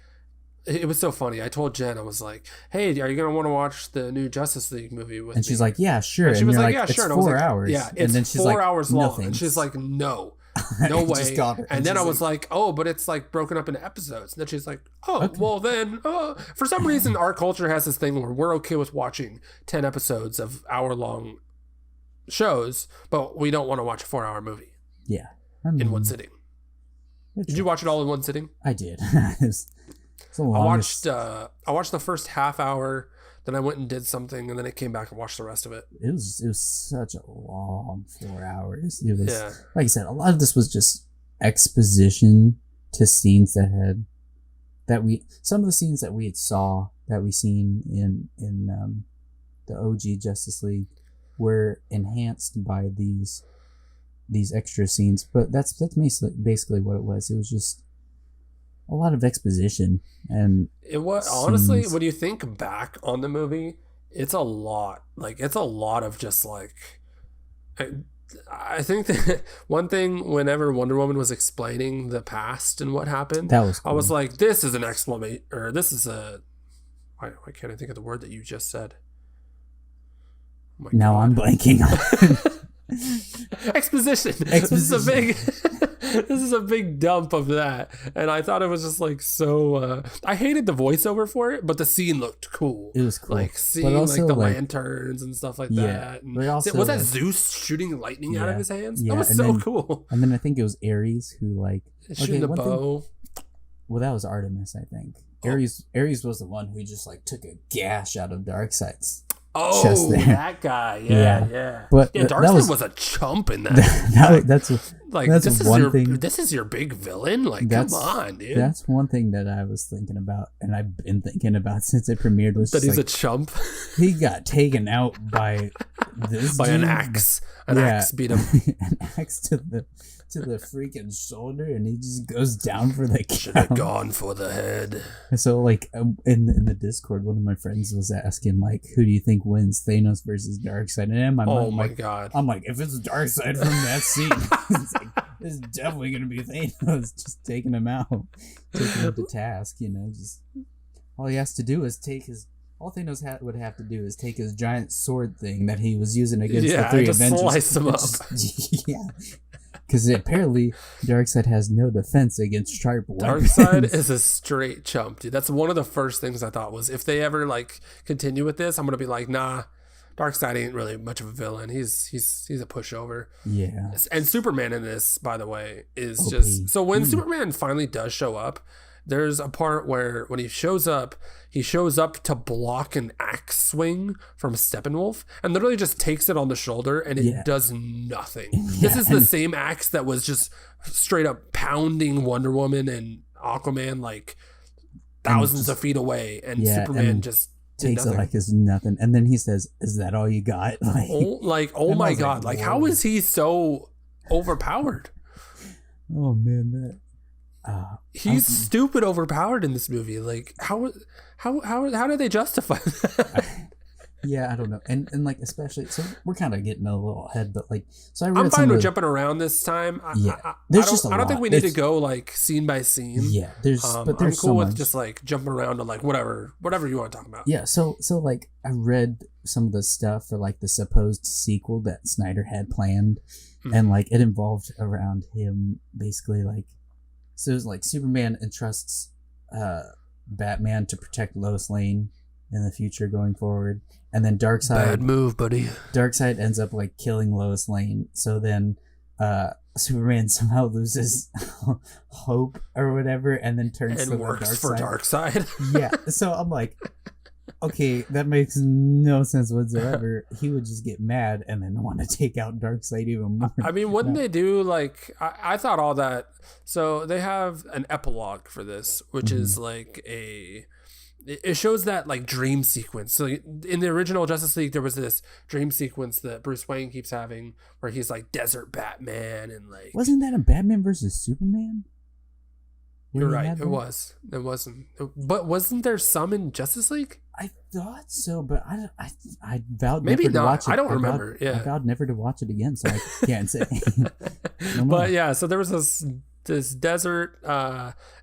it was so funny. I told Jen, I was like, hey, are you going to want to watch the new Justice League movie with me? And she's like, yeah, sure. And she was like, yeah, it's sure. And 4 hours. Yeah, it's and then she's 4 hours long. Thanks. And she's like, no way. And then I was like, oh, but it's like broken up into episodes. And then she's like, oh, okay. Well then, for some reason, our culture has this thing where we're okay with watching 10 episodes of hour-long shows, but we don't want to watch a 4-hour movie. Yeah. In one sitting. Did you watch it all in one sitting? I did. I watched the first half hour, then I went and did something, and then I came back and watched the rest of it. It was such a long 4 hours. It was like I said, a lot of this was just exposition to scenes some of the scenes that we seen in the OG Justice League were enhanced by these extra scenes, but that's basically what it was. It was just a lot of exposition, and it was honestly, when you think back on the movie, it's a lot of just like, I think that one thing, whenever Wonder Woman was explaining the past and what happened, that was cool. I was like, this is an exclamation, or this is a, why can't I think of the word that you just said? Oh now God. I'm blanking on Exposition. This is a big dump of that, and I thought it was just like so. I hated the voiceover for it, but the scene looked cool. It was cool, like seeing like the lanterns and stuff like that. And also, was that Zeus shooting lightning out of his hands? Yeah, that was so cool. And then I think it was Ares who shooting the bow. Well, that was Artemis, I think. Ares was the one who just like took a gash out of Darkseid's. Oh, that guy! Yeah. But Darkseid was a chump in that. That's one thing. This is your big villain. Like, come on, dude. That's one thing that I was thinking about, and I've been thinking about since it premiered. Was that he's a chump? He got taken out by this an axe. An axe beat him. An axe to the freaking shoulder, and he just goes down for the count. Should have gone for the head. So like in the Discord, one of my friends was asking like, who do you think wins, Thanos versus Darkseid? And in my mind, God, I'm like, if it's Darkseid from that scene, it's definitely gonna be Thanos just taking him out, taking him to task. Just all he has to do is all Thanos would have to do is take his giant sword thing that he was using against the three Avengers. Slice him up. Because apparently Darkseid has no defense against sharp weapons. Darkseid is a straight chump, dude. That's one of the first things I thought was, if they ever like continue with this, I'm gonna be like, nah, Darkseid ain't really much of a villain. He's a pushover. Yeah. And Superman in this, by the way, is OP. Just so when Superman finally does show up, there's a part where when he shows up to block an axe swing from Steppenwolf and literally just takes it on the shoulder and it does nothing. This is the same axe that was just straight up pounding Wonder Woman and Aquaman like thousands of feet away, and Superman just takes it like it's nothing. And then he says, "Is that all you got?" Oh my God. Like, how is he so overpowered? Oh man, he's stupid overpowered in this movie. Like, how do they justify that? Yeah, I don't know. And like, especially, so we're kind of getting a little ahead, but like, so I read I'm fine with jumping around this time. I don't think we need to go like scene by scene. Yeah, there's I'm cool with just like jumping around to like whatever you want to talk about. Yeah, so like I read some of the stuff for like the supposed sequel that Snyder had planned, and like it involved around him basically like, so it was like Superman entrusts Batman to protect Lois Lane in the future going forward. And then Darkseid... Bad move, buddy. Darkseid ends up, like, killing Lois Lane. So then Superman somehow loses hope or whatever and then turns to the dark side. And works for Darkseid. Yeah. So I'm like, okay, that makes no sense whatsoever. He would just get mad and then want to take out Darkseid even more. I mean, wouldn't they do, like... I thought all that... So they have an epilogue for this, which is, like, it shows that like dream sequence. So in the original Justice League, there was this dream sequence that Bruce Wayne keeps having where he's like desert Batman and like. Wasn't that a Batman versus Superman? You're right. It was. It wasn't. But wasn't there some in Justice League? I thought so, but I vowed maybe never not. to watch it. I don't remember. I vowed never to watch it again, so I can't say. But yeah, so there was this desert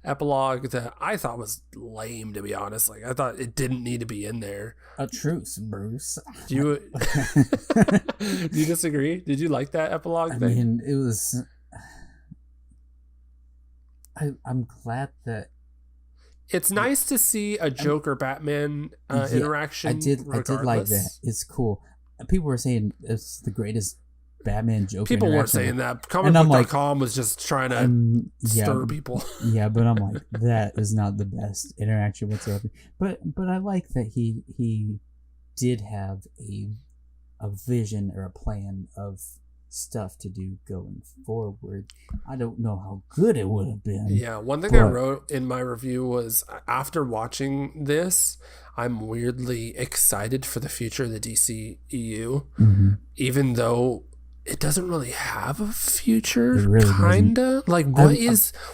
epilogue that I thought was lame, to be honest. Like, I thought it didn't need to be in there. A truce, Bruce. Do you disagree? Did you like that epilogue thing? I mean, it was. I'm glad that. It's nice to see a Joker Batman interaction. I did like that. It's cool. People were saying it's the greatest Batman Joker. People weren't saying that. Comicbook.com was just trying to stir people. Yeah, but I'm like, that is not the best interaction whatsoever. But I like that he did have a vision or a plan of stuff to do going forward. I don't know how good it would have been. Yeah, one thing I wrote in my review was, after watching this, I'm weirdly excited for the future of the DCEU, even though it doesn't really have a future. Really kinda doesn't. Like,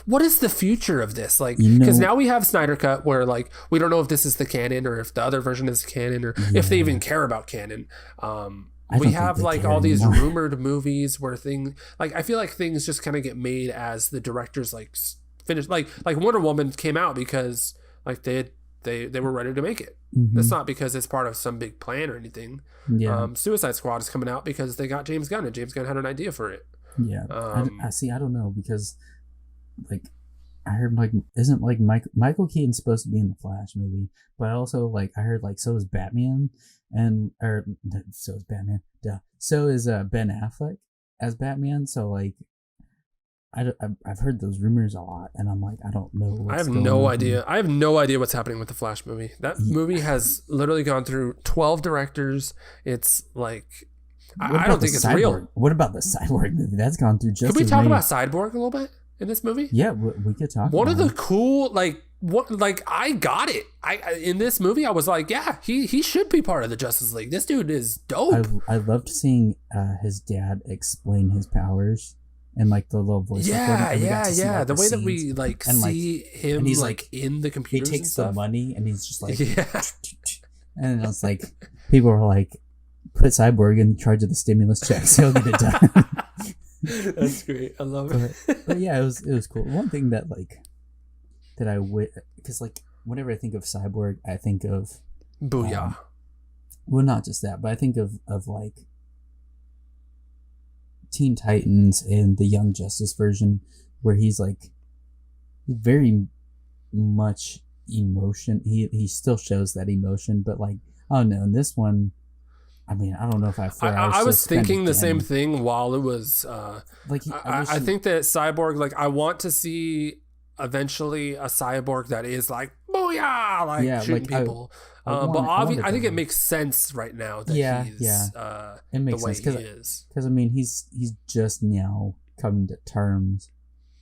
what is the future of this? Like, because now we have Snyder Cut, where like we don't know if this is the canon or if the other version is canon, or if they even care about canon. We have like all these rumored movies where things like, I feel like things just kind of get made as the directors like finish. Like Wonder Woman came out because like they were ready to make it. That's not because it's part of some big plan or anything. Yeah. Suicide Squad is coming out because they got James Gunn, and James Gunn had an idea for it. Yeah. I see. I don't know, because like I heard like, isn't like Michael Keaton's supposed to be in the Flash movie, but also like I heard like so is Batman, so is Batman. So is Ben Affleck as Batman. So like I've heard those rumors a lot, and I'm like, I don't know. I have no idea. I have no idea what's happening with the Flash movie. That movie has literally gone through 12 directors. It's like, I don't think it's real. What about the Cyborg movie? That's gone through just. Could we talk about Cyborg a little bit in this movie? Yeah, we could talk. One of the cool, I got it. In this movie, I was like, yeah, he should be part of the Justice League. This dude is dope. I loved seeing his dad explain his powers. And like the little voice recording. Yeah. The way that we like see him, and he's like in the computer. He takes the money and he's just like, and it's like people are like, put Cyborg in charge of the stimulus checks. He'll get it done. That's great. I love it. But yeah, it was cool. One thing that like because like whenever I think of Cyborg, I think of Booyah. Well, not just that, but I think of like Teen Titans and the Young Justice version, where he's like very much emotion. He still shows that emotion, but like, oh no, in this one, I mean, I don't know if I was thinking the same thing while it was like I think that Cyborg, like, I want to see eventually a cyborg that is like booyah, like shooting people. I think it makes sense right now that he's it makes the way sense, he is. Because I mean, he's just now coming to terms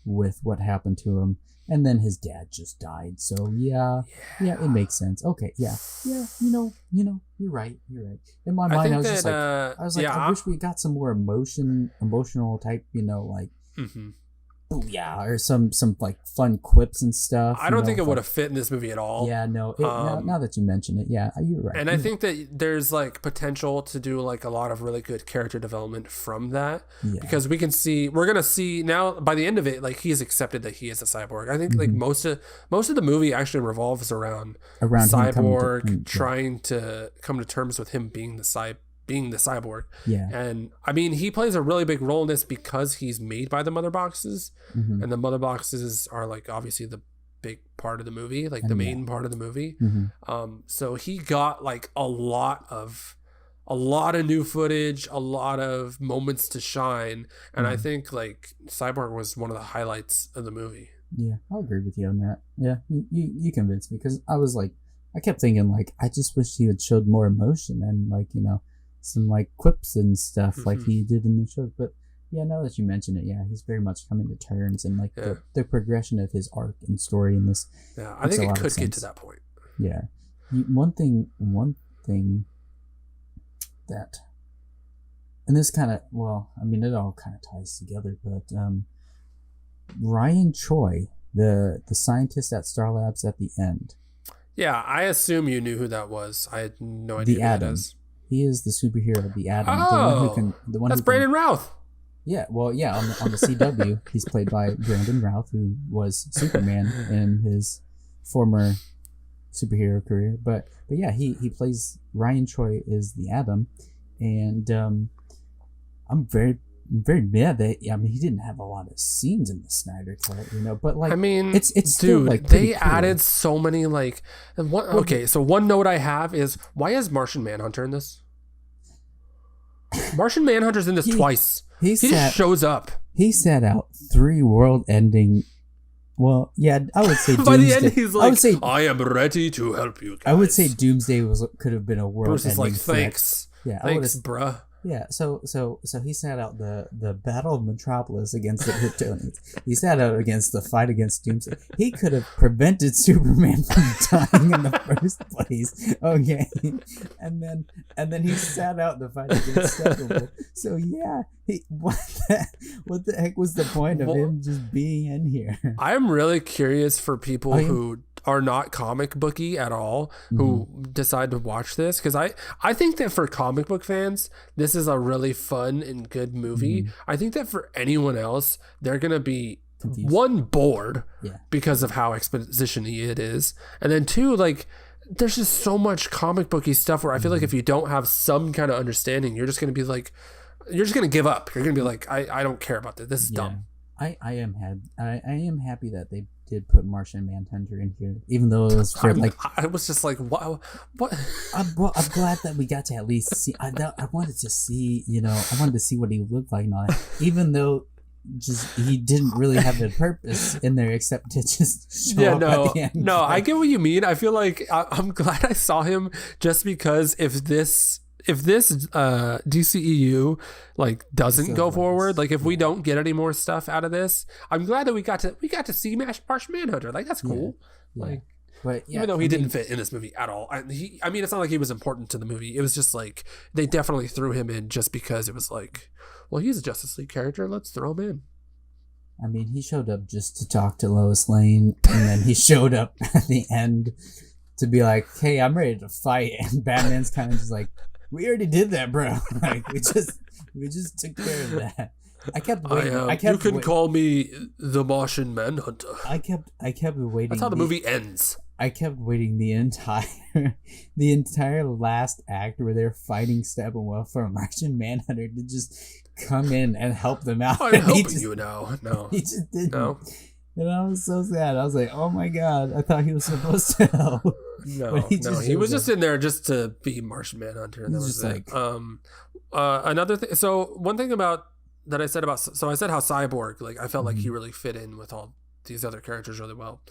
with what happened to him, and then his dad just died. So yeah, it makes sense. Okay, yeah, you know, you're right. In my mind, I was like, I wish we got some more emotional type, like. Mm-hmm. Booyah, or some like fun quips and stuff. I don't think it would have fit in this movie at all. Yeah, no. Now that you mention it, yeah, you're right. And I think that there's like potential to do like a lot of really good character development from that, because we're gonna see now by the end of it, like he's accepted that he is a cyborg. I think like most of the movie actually revolves around Cyborg trying to come to terms with him being the cyborg. Yeah. And I mean, he plays a really big role in this because he's made by the mother boxes. Mm-hmm. And the mother boxes are like obviously the big part of the movie, like the main part of the movie. Mm-hmm. So he got like a lot of new footage, a lot of moments to shine. And I think like Cyborg was one of the highlights of the movie. Yeah, I'll agree with you on that. Yeah, you convinced me, because I was like, I kept thinking like, I just wish he had showed more emotion and like, some like quips and stuff like he did in the show. But yeah, now that you mention it, he's very much coming to terms, and like the progression of his arc and story in this. Yeah, I think it could get to that point. Yeah, one thing that, and this kind of, well, I mean, it all kind of ties together, but Ryan Choi, the scientist at Star Labs at the end. Yeah, I assume you knew who that was. I had no idea who that is. He is the superhero, the Atom. Oh, that's Brandon Routh. Yeah, well, yeah, on the CW, he's played by Brandon Routh, who was Superman in his former superhero career. But yeah, he plays, Ryan Choi is the Atom, and I'm very mad that, I mean, he didn't have a lot of scenes in the Snyder Cut, but like, I mean, it's still, dude, like, they added so many like. So one note I have is, why is Martian Manhunter in this? Martian Manhunter's in this twice. He just shows up. He set out 3 world-ending. Well, yeah, I would say by the end he's like, I am ready to help you guys. I would say Doomsday could have been a world-ending. Bruce is like, thanks. Yeah, thanks, bruh. Yeah, so he sat out the Battle of Metropolis against the Kryptonians. He sat out against the fight against Doomsday. He could have prevented Superman from dying in the first place. Okay, and then he sat out the fight against Steppenwolf. So yeah, what the heck was the point of him just being in here? I'm really curious for people who are not comic booky at all, who decide to watch this, because I think that for comic book fans, this is a really fun and good movie. I think that for anyone else, they're gonna be confused. Bored because of how exposition-y it is, and then 2, like, there's just so much comic booky stuff where I feel like if you don't have some kind of understanding, you're just gonna be like, you're just gonna give up. You're gonna be like, I don't care about this. This is dumb. I am happy that they did put Martian Manhunter in here, even though it was for like, I was just like, wow, what? I'm glad that we got to at least see. I wanted to see, I wanted to see what he looked like, not even though he didn't really have a purpose in there except to just show up at the end. No, I get what you mean. I feel like I'm glad I saw him, just because if this DCEU like doesn't go forward, like if we don't get any more stuff out of this, I'm glad that we got to see Martian Manhunter. Like, that's cool. Yeah. Like, but even though he didn't fit in this movie at all, I mean, it's not like he was important to the movie. It was just like they definitely threw him in just because it was like, well, he's a Justice League character, let's throw him in. I mean, he showed up just to talk to Lois Lane, and then he showed up at the end to be like, hey, I'm ready to fight, and Batman's kind of just like, we already did that, bro. Like, we just took care of that. I kept waiting. You can call me the Martian Manhunter. I kept waiting. That's how the movie ends. I kept waiting the entire last act where they're fighting Steppenwolf for Martian Manhunter to just come in and help them out. I'm helping you now. No, he just didn't. No. And I was so sad. I was like, oh my God, I thought he was supposed to help. No, he was just in there just to be Martian Manhunter, and that was it. Another thing. So one thing about that I said about, so I said how Cyborg, like, I felt like he really fit in with all these other characters really well.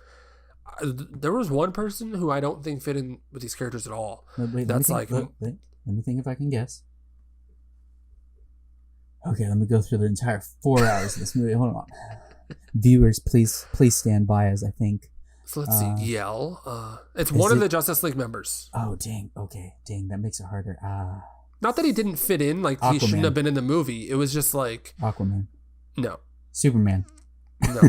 There was one person who I don't think fit in with these characters at all. Wait, That's let like, me think if I can guess. Okay, let me go through the entire 4 hours of this movie. Hold on. Viewers, please stand by as I think. so let's see, Yell. It's one of the Justice League members. Oh, dang. Okay, dang. That makes it harder. Not that he didn't fit in, like Aquaman. he shouldn't have been in the movie. It was just like, Aquaman. no. Superman. No.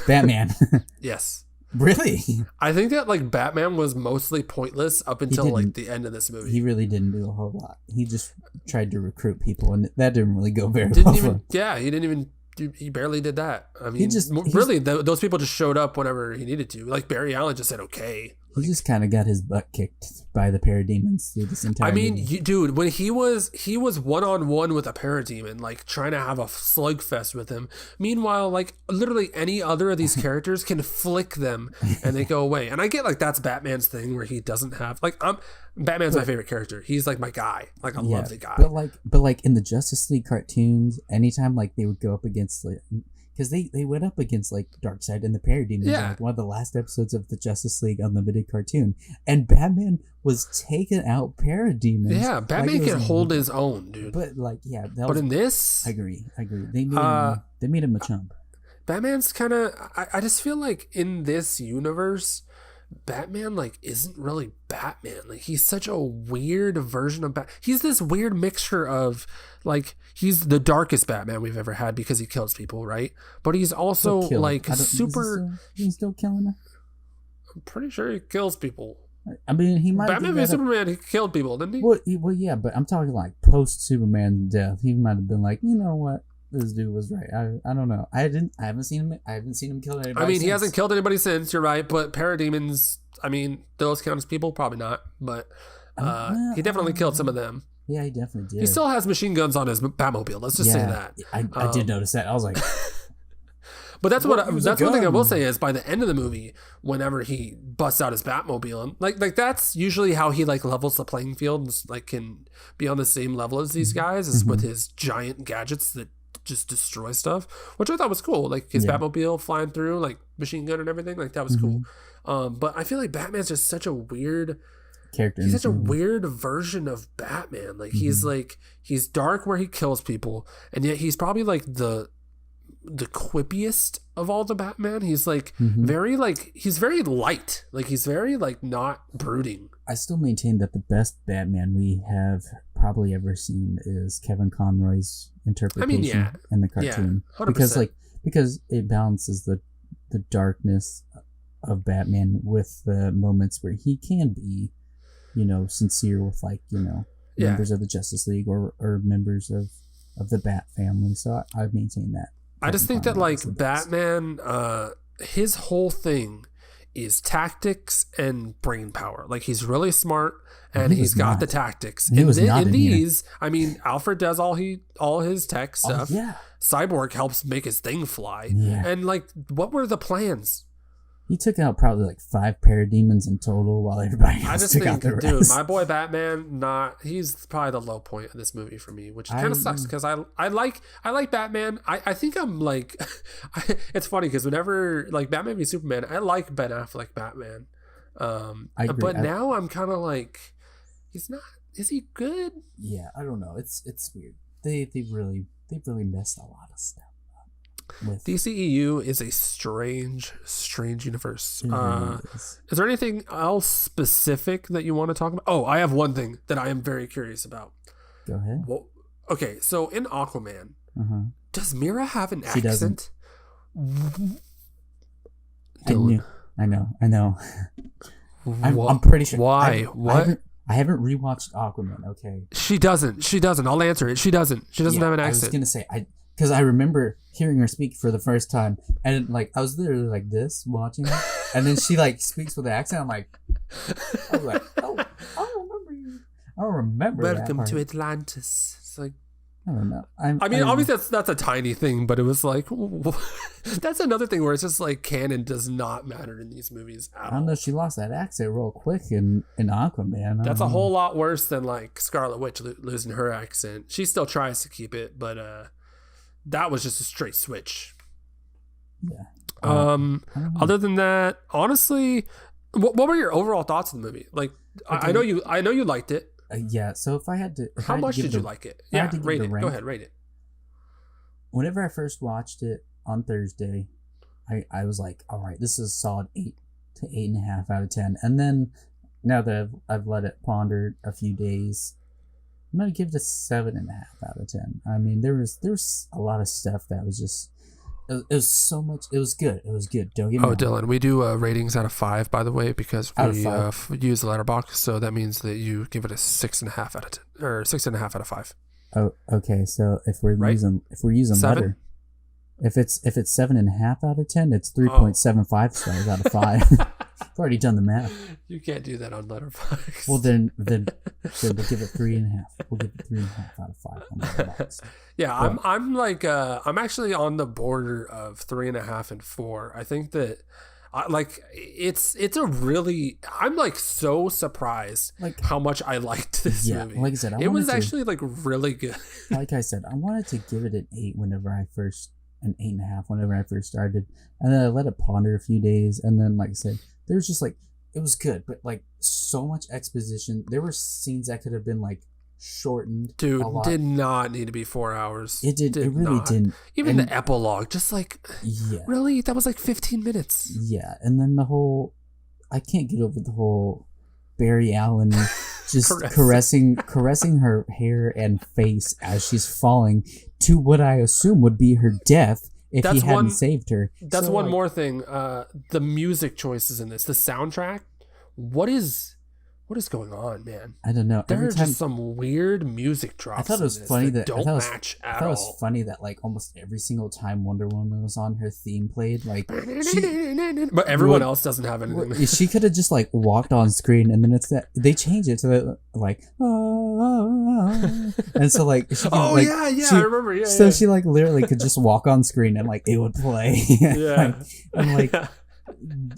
Batman. Yes. Really? I think that like Batman was mostly pointless up until like the end of this movie. He really didn't do a whole lot. He just tried to recruit people, and that didn't really go very Didn't well. even, yeah, he didn't even. He barely did that. I mean, those people just showed up whenever he needed to. Like Barry Allen just said, "Okay." He just kind of got his butt kicked by the parademons through this entire. I mean, movie. dude, when he was 1-on-1 with a parademon, like trying to have a slugfest with him. Meanwhile, like literally any other of these characters can flick them and they go away. And I get like that's Batman's thing where he doesn't have like Batman's my favorite character. He's like my guy. Like I love the guy. But like in the Justice League cartoons, anytime like they would go up against like. Because they went up against like Darkseid and the Parademons in like one of the last episodes of the Justice League Unlimited cartoon, and Batman was taking out Parademons. Yeah, Batman can hold his own, dude. But like, in this, I agree. They made him a chump. Batman's kind of. I just feel like in this universe, Batman like isn't really Batman. Like he's such a weird version of Batman. He's this weird mixture of like he's the darkest Batman we've ever had because he kills people, right? But he's also like super. He's still killing them. I'm pretty sure he kills people. I mean, he might. Batman v Superman, he killed people, didn't he? Well, yeah, but I'm talking like post Superman's death. He might have been like, you know what? This dude was right. I don't know. I haven't seen him kill anybody. I mean, since. he hasn't killed anybody since. You're right, but parademons. I mean, those count as people, probably not. But he definitely killed some of them. Yeah, he definitely did. He still has machine guns on his Batmobile. Let's just say that. I did notice that. I was like, but that's one thing I will say is by the end of the movie, whenever he busts out his Batmobile, and like that's usually how he like levels the playing field and like can be on the same level as these guys is with his giant gadgets that just destroy stuff, which I thought was cool. Like his Batmobile flying through, like machine gun and everything, like that was cool. But I feel like Batman's just such a weird character. He's such a weird version of Batman. Like he's dark where he kills people, and yet he's probably like the quippiest of all the Batman. He's like he's very light. Like he's very like not brooding. I still maintain that the best Batman we have probably ever seen is Kevin Conroy's interpretation in the cartoon. Yeah, because it balances the darkness of Batman with the moments where he can be, sincere with like, members of the Justice League or members of the Bat family. So I maintain that. I just think that like Batman, his whole thing is tactics and brain power. Like he's really smart and he's got the tactics. In these, I mean, Alfred does all his tech stuff. Cyborg helps make his thing fly. And like, what were the plans? He took out probably like 5 parademons in total while everybody else took out the rest. Dude, my boy Batman, he's probably the low point of this movie for me, which kind of sucks because I like Batman. I think I'm like, it's funny because whenever like Batman v Superman, I like Ben Affleck Batman. I agree. But now I'm kind of like, he's not. Is he good? Yeah, I don't know. It's weird. They've really messed a lot of stuff. DCEU is a strange universe. Is there anything else specific that you want to talk about? Oh, I have one thing that I am very curious about. Go ahead. Well, okay, so in Aquaman, does Mira have an accent? Doesn't. I know. I'm pretty sure. Why? What? I haven't rewatched Aquaman. Okay. She doesn't. I'll answer it. She doesn't have an accent. I was gonna say because I remember hearing her speak for the first time, and like I was literally like this watching her, and then she like speaks with an accent. I was like, oh, I don't remember you. I don't remember. Welcome to Atlantis. It's like, I don't know. Obviously that's a tiny thing, but it was like that's another thing where it's just like canon does not matter in these movies at all. I don't know. She lost that accent real quick in Aquaman. That's a whole lot worse than like Scarlet Witch losing her accent. She still tries to keep it, but that was just a straight switch. Yeah. Other than that, honestly, what were your overall thoughts of the movie? Like, okay. I know you liked it. Yeah. So if I had to, how much did you like it? Yeah, rate it. Go ahead, rate it. Whenever I first watched it on Thursday, I was like, all right, this is a solid 8 to 8.5 out of 10. And then now that I've let it ponder a few days, I'm gonna give it a 7.5 out of 10. I mean, there was a lot of stuff that was just. It was so much. It was good. It was good. Don't get me wrong. Dylan, we do ratings out of 5, by the way, because we use the letterbox. So that means that you give it a 6.5 out of 10, or 6.5 out of 5. Oh, okay. So if we're using 7? letter, if it's 7.5 out of 10, it's 3.75 stars out of 5. I've already done the math. You can't do that on Letterboxd. Well, then we'll give it 3.5. We'll give it 3.5 out of 5 on Letterboxd. Yeah, I'm actually on the border of 3.5 and 4. I think that it's a really, I'm like so surprised how much I liked this movie. Like I said, it was actually like really good. Like I said, I wanted to give it an 8 an 8.5 whenever I first started, and then I let it ponder a few days, and then like I said, there was just like, it was good, but like so much exposition. There were scenes that could have been like shortened. Dude, did not need to be 4 hours. It really didn't. Even the epilogue, just like, really, that was like 15 minutes. Yeah, and then I can't get over the whole Barry Allen just caressing her hair and face as she's falling to what I assume would be her death if he hadn't saved her. That's one more thing. The music choices in this, the soundtrack. What is going on, man? I don't know. There are just some weird music drops. I thought it was funny that don't match at all. I thought it was funny that like almost every single time Wonder Woman was on, her theme played. Like, but everyone else doesn't have anything. She could have just like walked on screen, and then it's that they change it to like, and so like, she can, I remember. Yeah. So she like literally could just walk on screen and like it would play. Yeah. I'm like.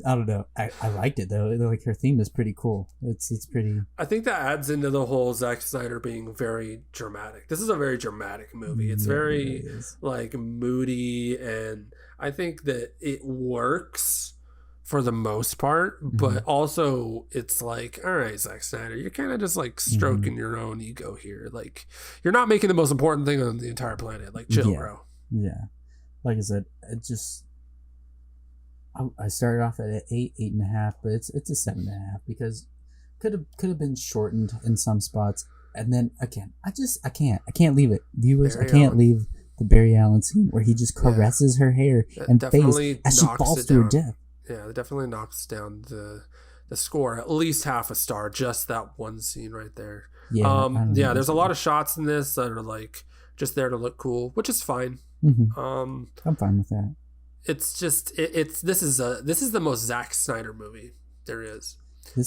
I don't know. I liked it though. Like her theme is pretty cool. It's pretty. I think that adds into the whole Zack Snyder being very dramatic. This is a very dramatic movie. It's very like moody, and I think that it works for the most part. But also, it's like, all right, Zack Snyder, you're kind of just like stroking your own ego here. Like, you're not making the most important thing on the entire planet. Like, chill, bro. Yeah, like I said, it just. I started off at an 8.5, but it's a 7.5 because could have been shortened in some spots. And then again, I can't leave it, viewers. I can't leave the Barry Allen scene where he just caresses her hair and face as she falls to her death. Yeah, it definitely knocks down the score at least half a star. Just that one scene right there. Yeah, there's a lot of shots in this that are like just there to look cool, which is fine. I'm fine with that. It's just this is the most Zack Snyder movie there is.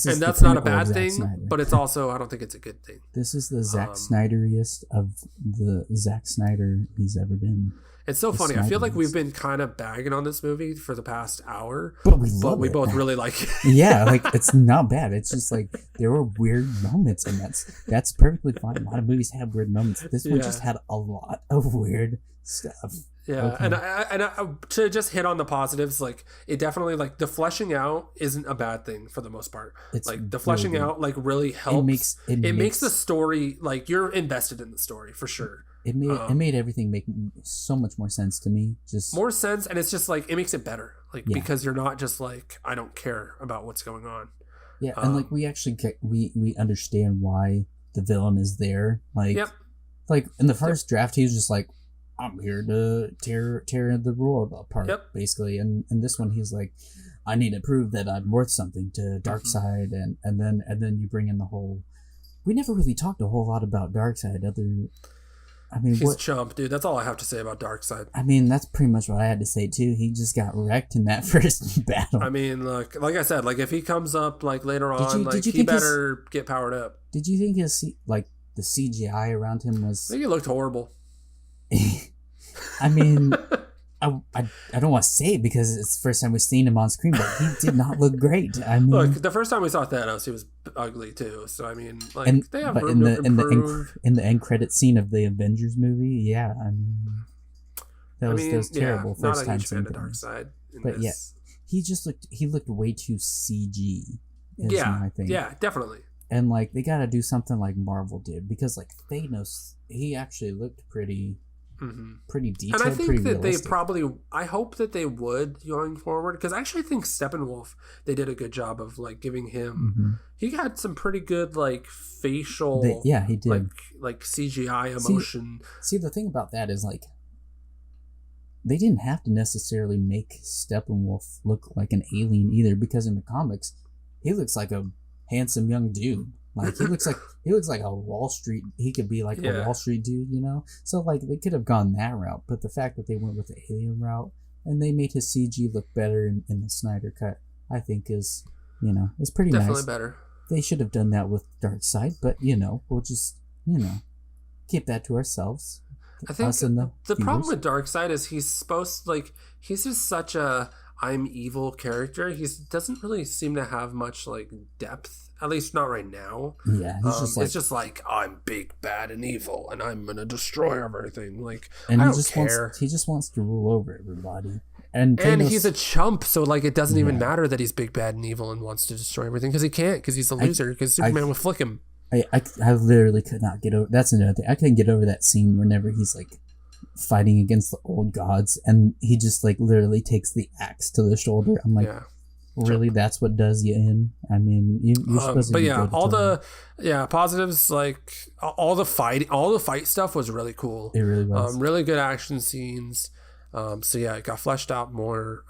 And that's not a bad thing, but it's also, I don't think it's a good thing. This is the Zack Snyderiest of the Zack Snyder he's ever been. It's so funny. I feel like we've been kind of bagging on this movie for the past hour, but we both really like it. Yeah, like it's not bad. It's just like there were weird moments, and that's perfectly fine. A lot of movies have weird moments. This one just had a lot of weird stuff. Yeah, okay. and I to just hit on the positives, like it definitely, like the fleshing out isn't a bad thing for the most part. It's like the fleshing out like really helps. It makes the story, like you're invested in the story for sure. It made everything make so much more sense to me. Just more sense, and it's just like it makes it better, like because you're not just like, I don't care about what's going on. Yeah, and like we actually we understand why the villain is there. Like, like in the first draft, he was just like, I'm here to tear the world apart, basically. And in this one, he's like, I need to prove that I'm worth something to Darkseid, and then you bring in the whole. We never really talked a whole lot about Darkseid. He's chump, dude. That's all I have to say about Darkseid. I mean, that's pretty much what I had to say too. He just got wrecked in that first battle. I mean, look, like I said, like if he comes up like later on, he better get powered up. Did you think the CGI around him was? I think he looked horrible. I mean, I don't want to say it because it's the first time we've seen him on screen, but he did not look great. I mean, look, the first time we saw Thanos, he was ugly too. So I mean, like they have room to improve. In the end credit scene of the Avengers movie, I mean, That was terrible. Not first a time huge seeing fan of things. Darkseid. But yeah, he looked way too CG. Is my thing. Yeah, definitely. And like they got to do something like Marvel did, because like Thanos, he actually looked pretty detailed. And I think that realistic. they probably, I hope that they would going forward, because I actually think Steppenwolf, they did a good job of like giving him, he had some pretty good like facial, he did, like CGI emotion. See, the thing about that is like they didn't have to necessarily make Steppenwolf look like an alien either, because in the comics he looks like a handsome young dude. Like he looks like a Wall Street. He could be like a Wall Street dude, you know. So like they could have gone that route, but the fact that they went with the alien route and they made his CG look better in the Snyder cut, I think is pretty Definitely nice. better. They should have done that with Darkseid, but we'll just keep that to ourselves. I think the problem with Darkseid is he's just such a I'm evil character. He doesn't really seem to have much like depth. At least not right now. Yeah, it's just like I'm big, bad, and evil, and I'm gonna destroy everything. Like, and I don't care. He just wants to rule over everybody. And he's a chump, so like it doesn't even matter that he's big, bad, and evil and wants to destroy everything, because he can't, because he's a loser. Because Superman will flick him. I literally could not get over. That's another thing. I couldn't get over that scene whenever he's like fighting against the old gods, and he just like literally takes the axe to the shoulder. I'm like. Yeah. Really, that's what does you in? I mean, you're supposed to. But yeah, all the positives, like all the fight stuff was really cool. It really was. Really good action scenes. So yeah, it got fleshed out more.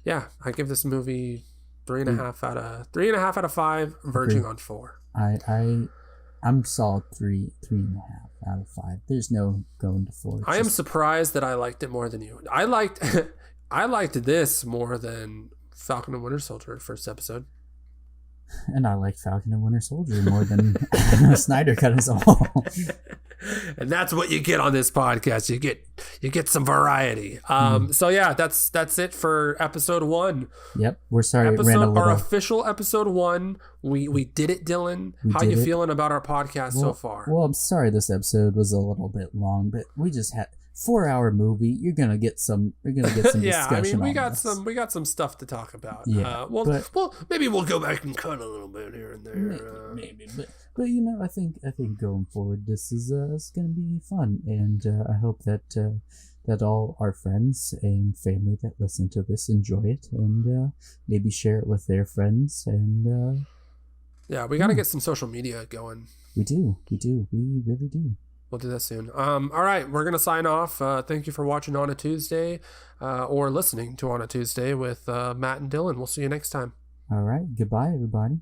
I give this movie 3.5 out of 5, verging on 4. I'm solid 3.5 out of 5. There's no going to 4. I am surprised that I liked it more than you. I liked this more than Falcon and Winter Soldier first episode. And I like Falcon and Winter Soldier more than Snyder cut as a whole. And that's what you get on this podcast. You get some variety. So yeah, that's it for episode 1. Yep. We're sorry it ran a little. Our official episode 1. We did it, Dylan. How you feeling about our podcast so far? Well, I'm sorry this episode was a little bit long, but we just had 4-hour movie. You're gonna get some discussion. Yeah, I mean we got this. some stuff to talk about. Yeah, well, maybe we'll go back and cut a little bit here and there. Maybe. But I think going forward, this is gonna be fun, and I hope that all our friends and family that listen to this enjoy it, and maybe share it with their friends. And yeah, we gotta get some social media going. We do. We really do. We'll do that soon. All right, we're going to sign off. Thank you for watching On a Tuesday or listening to On a Tuesday with Matt and Dylan. We'll see you next time. All right. Goodbye, everybody.